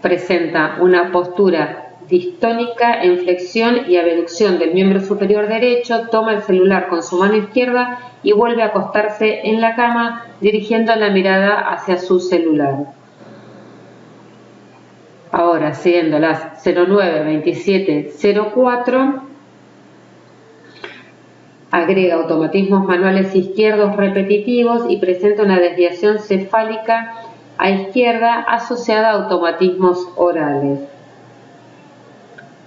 presenta una postura distónica en flexión y abducción del miembro superior derecho, toma el celular con su mano izquierda y vuelve a acostarse en la cama dirigiendo la mirada hacia su celular. Ahora, siendo las 09:27:04, agrega automatismos manuales izquierdos repetitivos y presenta una desviación cefálica a izquierda asociada a automatismos orales.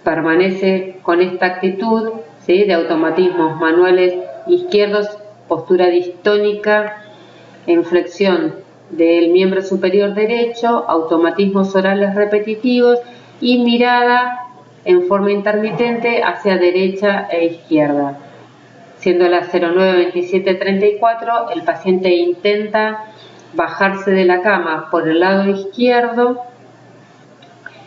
Permanece con esta actitud, ¿sí?, de automatismos manuales izquierdos, postura distónica en flexión del miembro superior derecho, automatismos orales repetitivos y mirada en forma intermitente hacia derecha e izquierda. Siendo las 09:27:34, el paciente intenta bajarse de la cama por el lado izquierdo,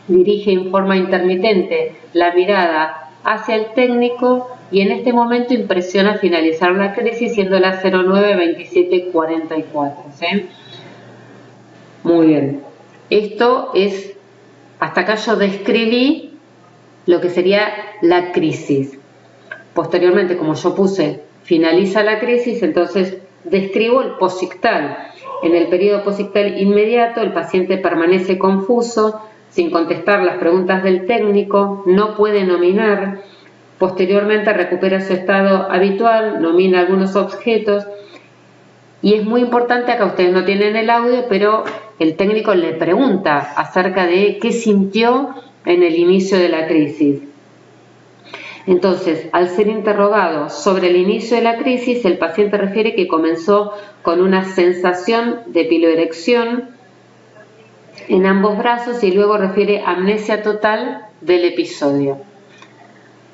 dirige en forma intermitente la mirada hacia el técnico y en este momento impresiona finalizar la crisis siendo las 09:27:44. ¿Sí? Muy bien. Esto es, hasta acá yo describí lo que sería la crisis. Posteriormente, como yo puse finaliza la crisis, entonces describo el posictal. En el periodo posictal inmediato, el paciente permanece confuso, sin contestar las preguntas del técnico, no puede nominar, posteriormente recupera su estado habitual, nomina algunos objetos, y es muy importante, acá ustedes no tienen el audio, pero el técnico le pregunta acerca de qué sintió en el inicio de la crisis. Entonces, al ser interrogado sobre el inicio de la crisis, el paciente refiere que comenzó con una sensación de piloerección en ambos brazos y luego refiere amnesia total del episodio.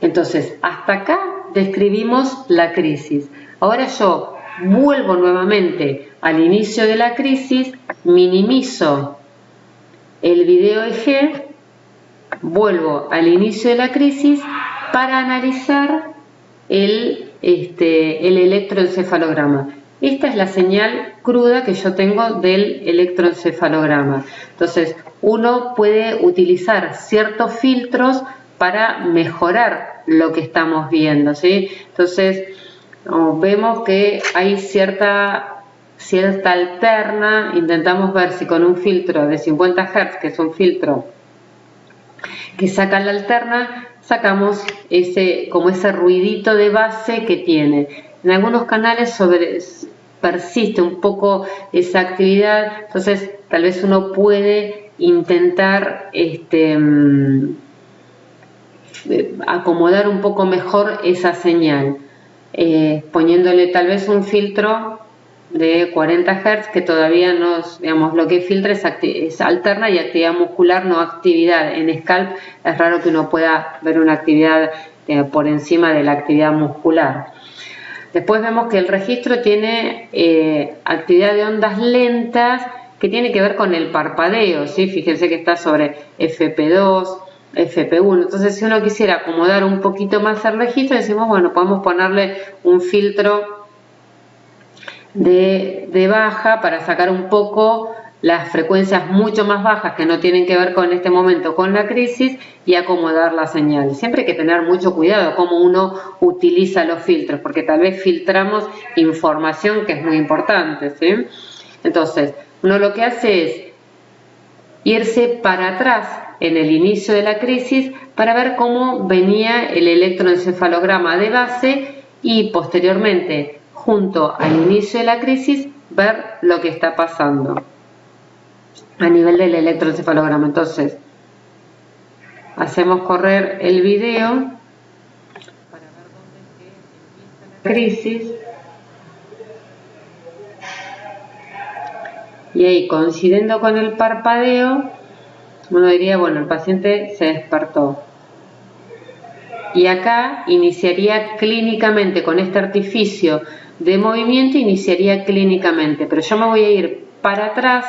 Entonces, hasta acá describimos la crisis. Ahora yo vuelvo nuevamente al inicio de la crisis, minimizo el video EG, vuelvo al inicio de la crisis para analizar el electroencefalograma. Esta es la señal cruda que yo tengo del electroencefalograma. Entonces, uno puede utilizar ciertos filtros para mejorar lo que estamos viendo, ¿sí? Entonces, vemos que hay cierta alterna. Intentamos ver si con un filtro de 50 Hz, que es un filtro que saca la alterna, sacamos como ese ruidito de base que tiene. En algunos canales persiste un poco esa actividad, entonces tal vez uno puede intentar acomodar un poco mejor esa señal, poniéndole tal vez un filtro de 40 Hz que todavía digamos, lo que filtra es alterna y actividad muscular, no actividad. En Scalp es raro que uno pueda ver una actividad por encima de la actividad muscular. Después vemos que el registro tiene actividad de ondas lentas que tiene que ver con el parpadeo, ¿sí? Fíjense que está sobre FP2, FP1. Entonces, si uno quisiera acomodar un poquito más el registro, decimos, bueno, podemos ponerle un filtro de baja para sacar un poco las frecuencias mucho más bajas que no tienen que ver con este momento, con la crisis, y acomodar la señal. Siempre hay que tener mucho cuidado cómo uno utiliza los filtros, porque tal vez filtramos información que es muy importante, ¿sí? Entonces, uno lo que hace es irse para atrás en el inicio de la crisis para ver cómo venía el electroencefalograma de base y posteriormente, junto al inicio de la crisis, ver lo que está pasando a nivel del electroencefalograma. Entonces, hacemos correr el video para ver dónde empieza la crisis. Y ahí, coincidiendo con el parpadeo, uno diría, bueno, el paciente se despertó. Y acá iniciaría clínicamente, con este artificio de movimiento, iniciaría clínicamente. Pero yo me voy a ir para atrás,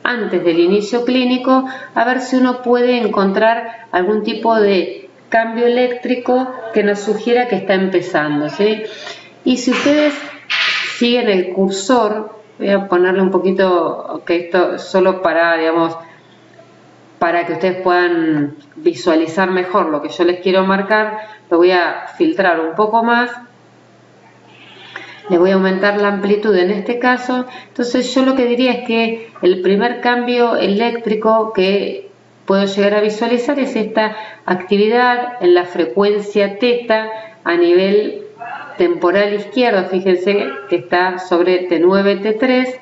antes del inicio clínico, a ver si uno puede encontrar algún tipo de cambio eléctrico que nos sugiera que está empezando, ¿sí? Y si ustedes siguen el cursor, voy a ponerle un poquito, que esto solo para, digamos, para que ustedes puedan visualizar mejor lo que yo les quiero marcar, lo voy a filtrar un poco más. Le voy a aumentar la amplitud en este caso. Entonces yo lo que diría es que el primer cambio eléctrico que puedo llegar a visualizar es esta actividad en la frecuencia teta a nivel temporal izquierdo. Fíjense que está sobre T9, T3,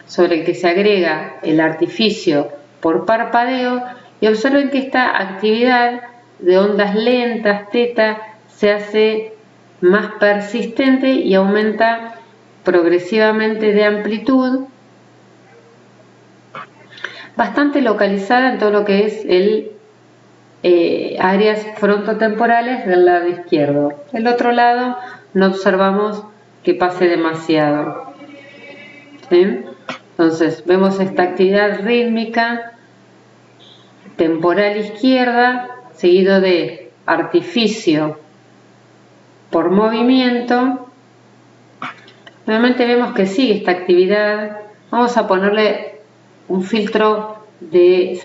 sobre el que se agrega el artificio por parpadeo, y observen que esta actividad de ondas lentas, teta, se hace más persistente y aumenta progresivamente de amplitud, bastante localizada en todo lo que es el áreas frontotemporales del lado izquierdo. Del otro lado no observamos que pase demasiado, ¿sí? Entonces vemos esta actividad rítmica temporal izquierda, seguido de artificio por movimiento. Nuevamente vemos que sigue esta actividad. Vamos a ponerle un filtro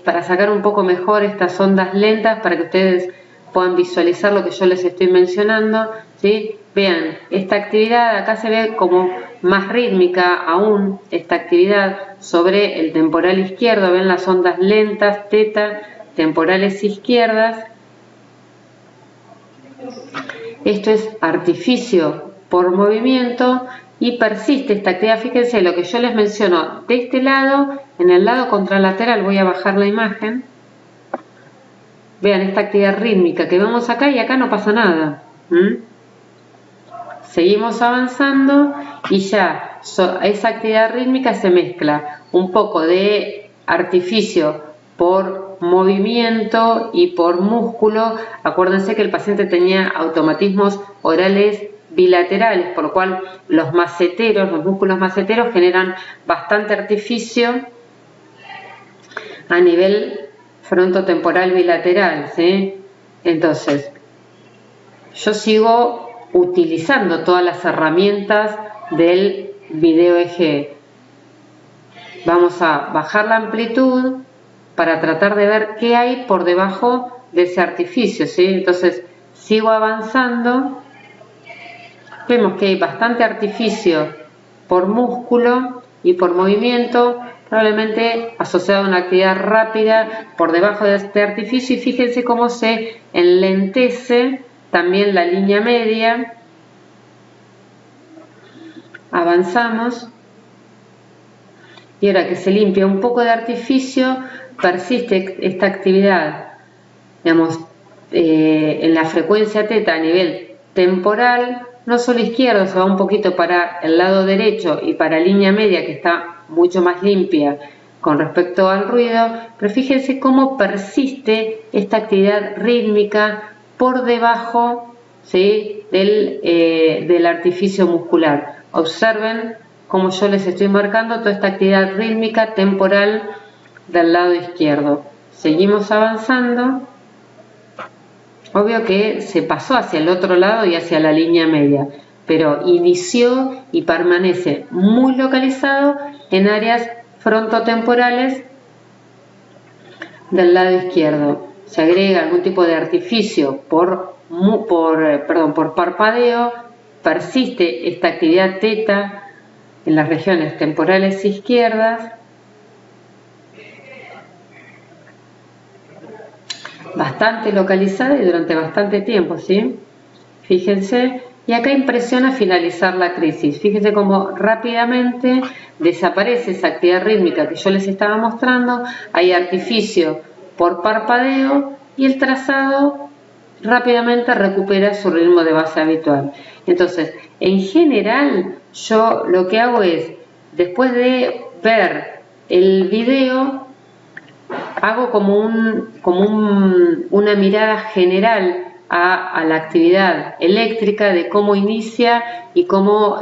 para sacar un poco mejor estas ondas lentas, para que ustedes puedan visualizar lo que yo les estoy mencionando, ¿sí? Vean, esta actividad acá se ve como más rítmica aún, esta actividad sobre el temporal izquierdo. Ven las ondas lentas, teta, temporales izquierdas. Esto es artificio por movimiento y persiste esta actividad. Fíjense lo que yo les menciono. De este lado, en el lado contralateral, voy a bajar la imagen. Vean esta actividad rítmica que vemos acá y acá no pasa nada. Seguimos avanzando y ya esa actividad rítmica se mezcla un poco de artificio por movimiento y por músculo. Acuérdense que el paciente tenía automatismos orales bilaterales, por lo cual los músculos maceteros generan bastante artificio a nivel frontotemporal bilateral, ¿sí? Entonces, yo sigo utilizando todas las herramientas del video EEG. Vamos a bajar la amplitud para tratar de ver qué hay por debajo de ese artificio, ¿sí? Entonces sigo avanzando. Vemos que hay bastante artificio por músculo y por movimiento, probablemente asociado a una actividad rápida por debajo de este artificio, y fíjense cómo se enlentece también la línea media. Avanzamos y ahora que se limpia un poco de artificio, persiste esta actividad, digamos, en la frecuencia teta a nivel temporal, no solo izquierdo, se va un poquito para el lado derecho y para línea media, que está mucho más limpia con respecto al ruido, pero fíjense cómo persiste esta actividad rítmica por debajo, ¿sí?, del artificio muscular. Observen cómo yo les estoy marcando toda esta actividad rítmica temporal del lado izquierdo. Seguimos avanzando. Obvio que se pasó hacia el otro lado y hacia la línea media, pero inició y permanece muy localizado en áreas frontotemporales del lado izquierdo. Se agrega algún tipo de artificio por parpadeo, persiste esta actividad teta en las regiones temporales izquierdas, bastante localizada y durante bastante tiempo, ¿sí? Fíjense, y acá impresiona finalizar la crisis. Fíjense cómo rápidamente desaparece esa actividad rítmica que yo les estaba mostrando, hay artificio por parpadeo y el trazado rápidamente recupera su ritmo de base habitual. Entonces, en general, yo lo que hago es, después de ver el video, hago como una mirada general a la actividad eléctrica, de cómo inicia y cómo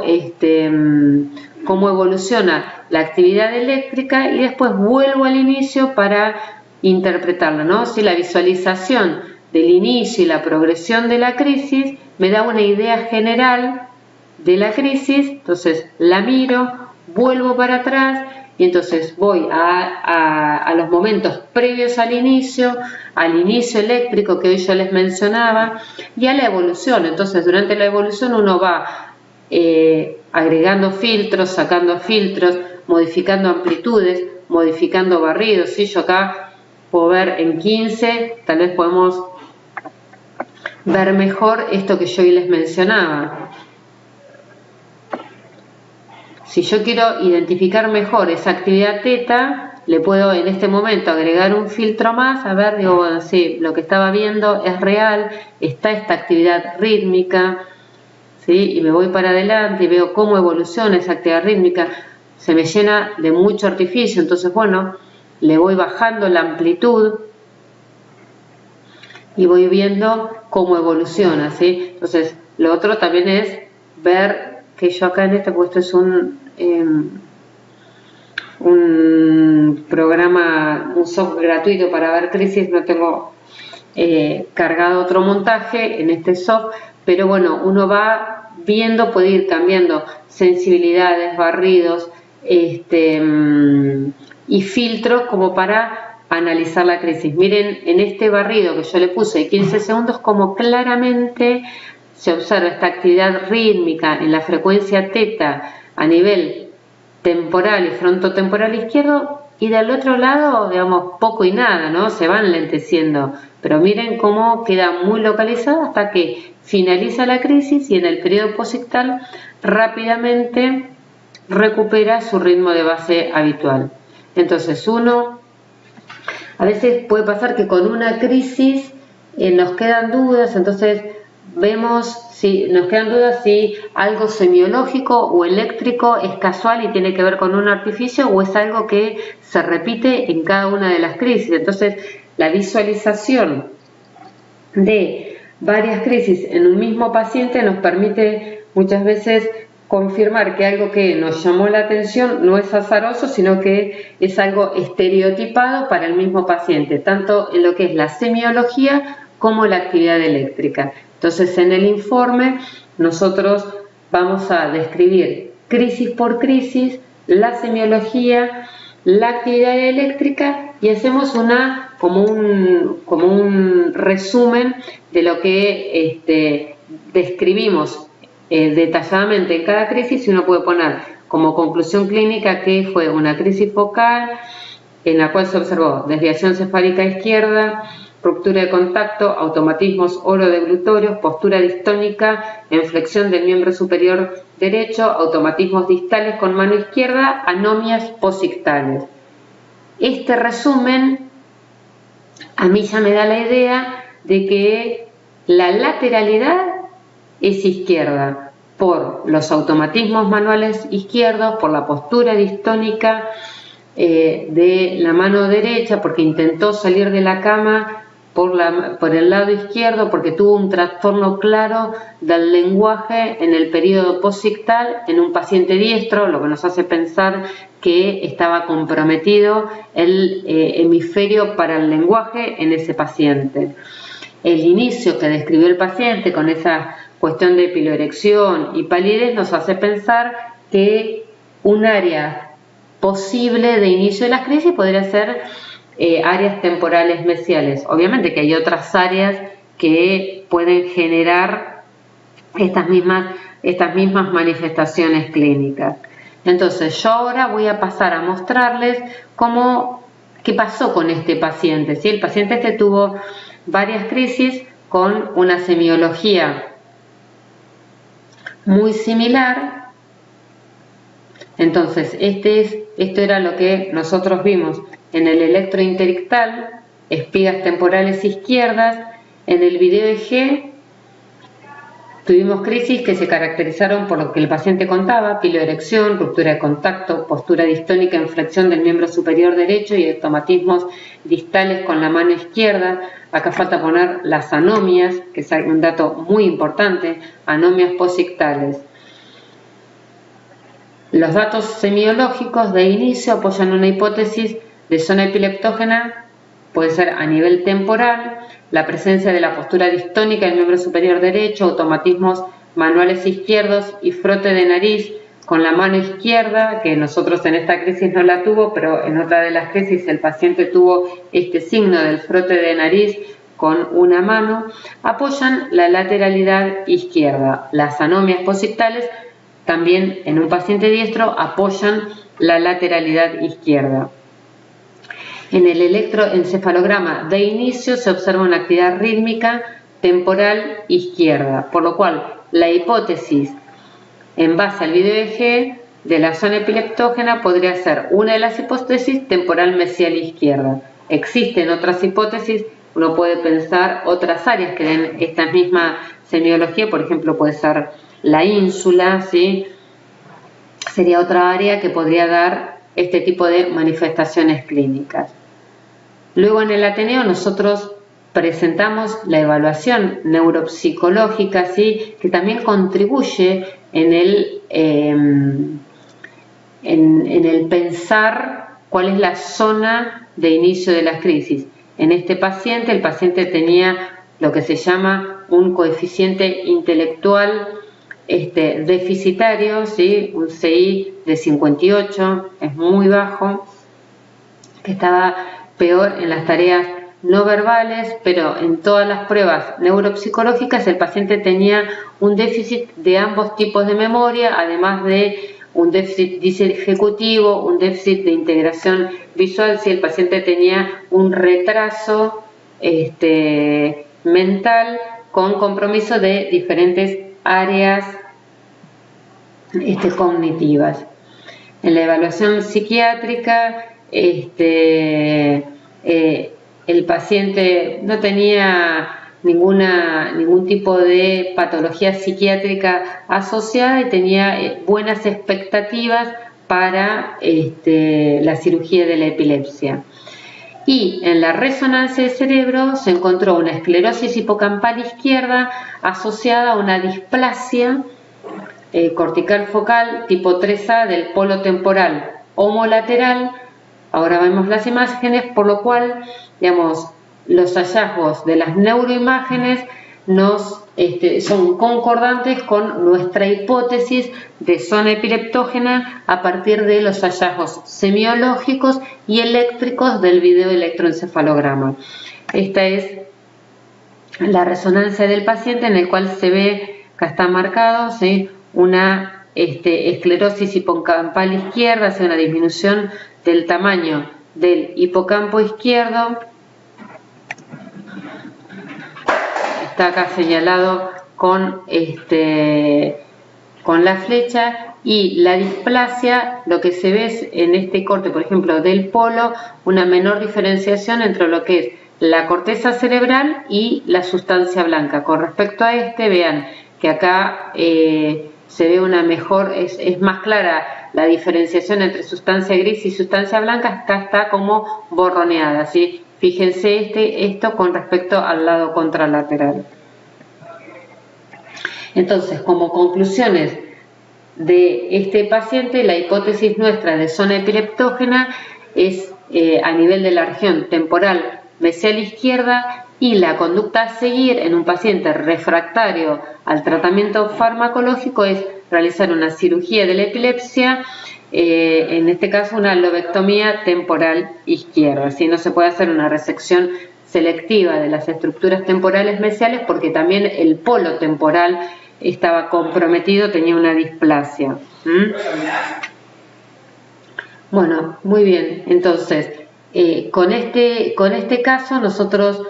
evoluciona la actividad eléctrica, y después vuelvo al inicio para interpretarlo, ¿no? Si la visualización del inicio y la progresión de la crisis me da una idea general de la crisis, entonces la miro, vuelvo para atrás y entonces voy a los momentos previos al inicio eléctrico que hoy yo les mencionaba, y a la evolución. Entonces durante la evolución uno va agregando filtros, sacando filtros, modificando amplitudes, modificando barridos. ¿Sí? Yo acá puedo ver en 15, tal vez podemos ver mejor esto que yo hoy les mencionaba. Si yo quiero identificar mejor esa actividad teta, le puedo en este momento agregar un filtro más. A ver, digo, bueno, sí, lo que estaba viendo es real, está esta actividad rítmica, ¿sí? Y me voy para adelante y veo cómo evoluciona esa actividad rítmica. Se me llena de mucho artificio, entonces, bueno, le voy bajando la amplitud y voy viendo cómo evoluciona, ¿sí? Entonces, lo otro también es ver que yo acá en este puesto es un programa, un software gratuito para ver crisis. No tengo cargado otro montaje en este software, pero bueno, uno va viendo, puede ir cambiando sensibilidades, barridos y filtros como para analizar la crisis. Miren, en este barrido que yo le puse de 15 segundos, como claramente se observa esta actividad rítmica en la frecuencia teta a nivel temporal y frontotemporal izquierdo, y del otro lado, digamos, poco y nada, ¿no? Se van lenteciendo, pero miren cómo queda muy localizado hasta que finaliza la crisis y en el periodo posictal rápidamente recupera su ritmo de base habitual. Entonces a veces puede pasar que con una crisis nos quedan dudas, entonces vemos si nos quedan dudas si algo semiológico o eléctrico es casual y tiene que ver con un artificio, o es algo que se repite en cada una de las crisis. Entonces, la visualización de varias crisis en un mismo paciente nos permite muchas veces confirmar que algo que nos llamó la atención no es azaroso, sino que es algo estereotipado para el mismo paciente, tanto en lo que es la semiología como la actividad eléctrica. Entonces, en el informe nosotros vamos a describir crisis por crisis, la semiología, la actividad eléctrica, y hacemos como un resumen de lo que describimos detalladamente en cada crisis, y uno puede poner como conclusión clínica que fue una crisis focal en la cual se observó desviación cefálica izquierda, ruptura de contacto, automatismos oro-deglutorios, postura distónica en flexión del miembro superior derecho, automatismos distales con mano izquierda, anomias posictales. Este resumen a mí ya me da la idea de que la lateralidad es izquierda por los automatismos manuales izquierdos, por la postura distónica de la mano derecha, porque intentó salir de la cama por el lado izquierdo, porque tuvo un trastorno claro del lenguaje en el periodo posictal en un paciente diestro, lo que nos hace pensar que estaba comprometido el hemisferio para el lenguaje en ese paciente. El inicio que describió el paciente con esa cuestión de piloerección y palidez nos hace pensar que un área posible de inicio de las crisis podría ser áreas temporales mesiales. Obviamente que hay otras áreas que pueden generar estas mismas manifestaciones clínicas. Entonces, yo ahora voy a pasar a mostrarles qué pasó con este paciente. ¿Sí? El paciente tuvo varias crisis con una semiología muy similar. Entonces, esto era lo que nosotros vimos en el electrointerictal, espigas temporales izquierdas. En el video EG tuvimos crisis que se caracterizaron por lo que el paciente contaba: piloerección, ruptura de contacto, postura distónica en flexión del miembro superior derecho y automatismos distales con la mano izquierda. Acá falta poner las anomias, que es un dato muy importante, anomias posictales. Los datos semiológicos de inicio apoyan una hipótesis de zona epileptógena, puede ser a nivel temporal, la presencia de la postura distónica del miembro superior derecho, automatismos manuales izquierdos y frote de nariz con la mano izquierda, que nosotros en esta crisis no la tuvo, pero en otra de las crisis el paciente tuvo este signo del frote de nariz con una mano, apoyan la lateralidad izquierda. Las anomias posictales también en un paciente diestro apoyan la lateralidad izquierda. En el electroencefalograma de inicio se observa una actividad rítmica temporal izquierda, por lo cual la hipótesis en base al video EG de la zona epileptógena podría ser una de las hipótesis temporal mesial izquierda. Existen otras hipótesis, uno puede pensar otras áreas que den esta misma semiología, por ejemplo puede ser la ínsula, ¿sí? Sería otra área que podría dar este tipo de manifestaciones clínicas. Luego en el Ateneo nosotros presentamos la evaluación neuropsicológica, ¿sí? Que también contribuye en el pensar cuál es la zona de inicio de las crisis. En este paciente, el paciente tenía lo que se llama un coeficiente intelectual deficitario, ¿sí? Un CI de 58, es muy bajo, que estaba peor en las tareas no verbales, pero en todas las pruebas neuropsicológicas el paciente tenía un déficit de ambos tipos de memoria, además de un déficit disejecutivo, un déficit de integración visual, si el paciente tenía un retraso mental con compromiso de diferentes áreas cognitivas. En la evaluación psiquiátrica, el paciente no tenía ningún tipo de patología psiquiátrica asociada y tenía buenas expectativas para la cirugía de la epilepsia. Y en la resonancia del cerebro se encontró una esclerosis hipocampal izquierda asociada a una displasia cortical focal tipo 3A del polo temporal homolateral. Ahora vemos las imágenes, por lo cual, digamos, los hallazgos de las neuroimágenes son concordantes con nuestra hipótesis de zona epileptógena a partir de los hallazgos semiológicos y eléctricos del videoelectroencefalograma. Esta es la resonancia del paciente, en el cual se ve, acá está marcado, ¿sí?, una esclerosis hipocampal izquierda, una disminución del tamaño del hipocampo izquierdo. Está acá señalado con la flecha, y la displasia, lo que se ve es en este corte, por ejemplo, del polo, una menor diferenciación entre lo que es la corteza cerebral y la sustancia blanca. Con respecto a vean que acá se ve una mejor, es más clara la diferenciación entre sustancia gris y sustancia blanca. Acá está como borroneada, ¿sí? Fíjense esto con respecto al lado contralateral. Entonces, como conclusiones de este paciente, la hipótesis nuestra de zona epileptógena es a nivel de la región temporal mesial izquierda, y la conducta a seguir en un paciente refractario al tratamiento farmacológico es realizar una cirugía de la epilepsia, en este caso una lobectomía temporal izquierda. Así no se puede hacer una resección selectiva de las estructuras temporales mesiales porque también el polo temporal estaba comprometido, tenía una displasia. Bueno, muy bien. Entonces, con este caso nosotros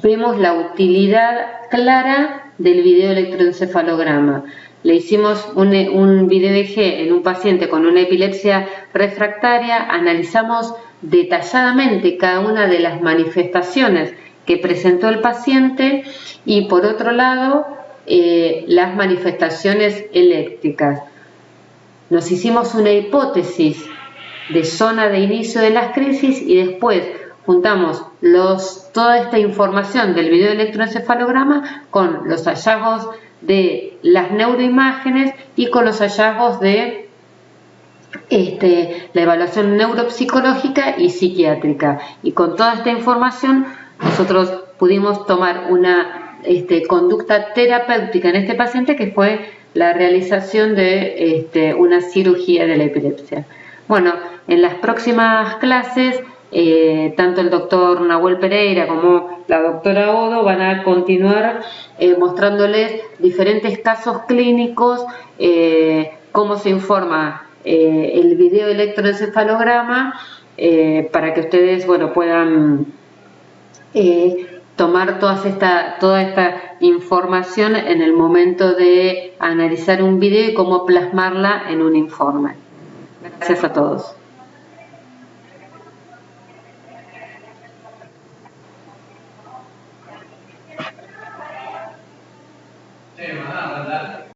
vemos la utilidad clara del videoelectroencefalograma. Le hicimos un video EEG en un paciente con una epilepsia refractaria, analizamos detalladamente cada una de las manifestaciones que presentó el paciente y, por otro lado, las manifestaciones eléctricas. Nos hicimos una hipótesis de zona de inicio de las crisis y después juntamos toda esta información del videoelectroencefalograma con los hallazgos de las neuroimágenes y con los hallazgos de la evaluación neuropsicológica y psiquiátrica. Y con toda esta información nosotros pudimos tomar una conducta terapéutica en este paciente, que fue la realización de una cirugía de la epilepsia. Bueno, en las próximas clases, tanto el doctor Nahuel Pereira como la doctora Odo van a continuar mostrándoles diferentes casos clínicos, cómo se informa el videoelectroencefalograma, para que ustedes puedan tomar toda esta información en el momento de analizar un video y cómo plasmarla en un informe. Gracias a todos.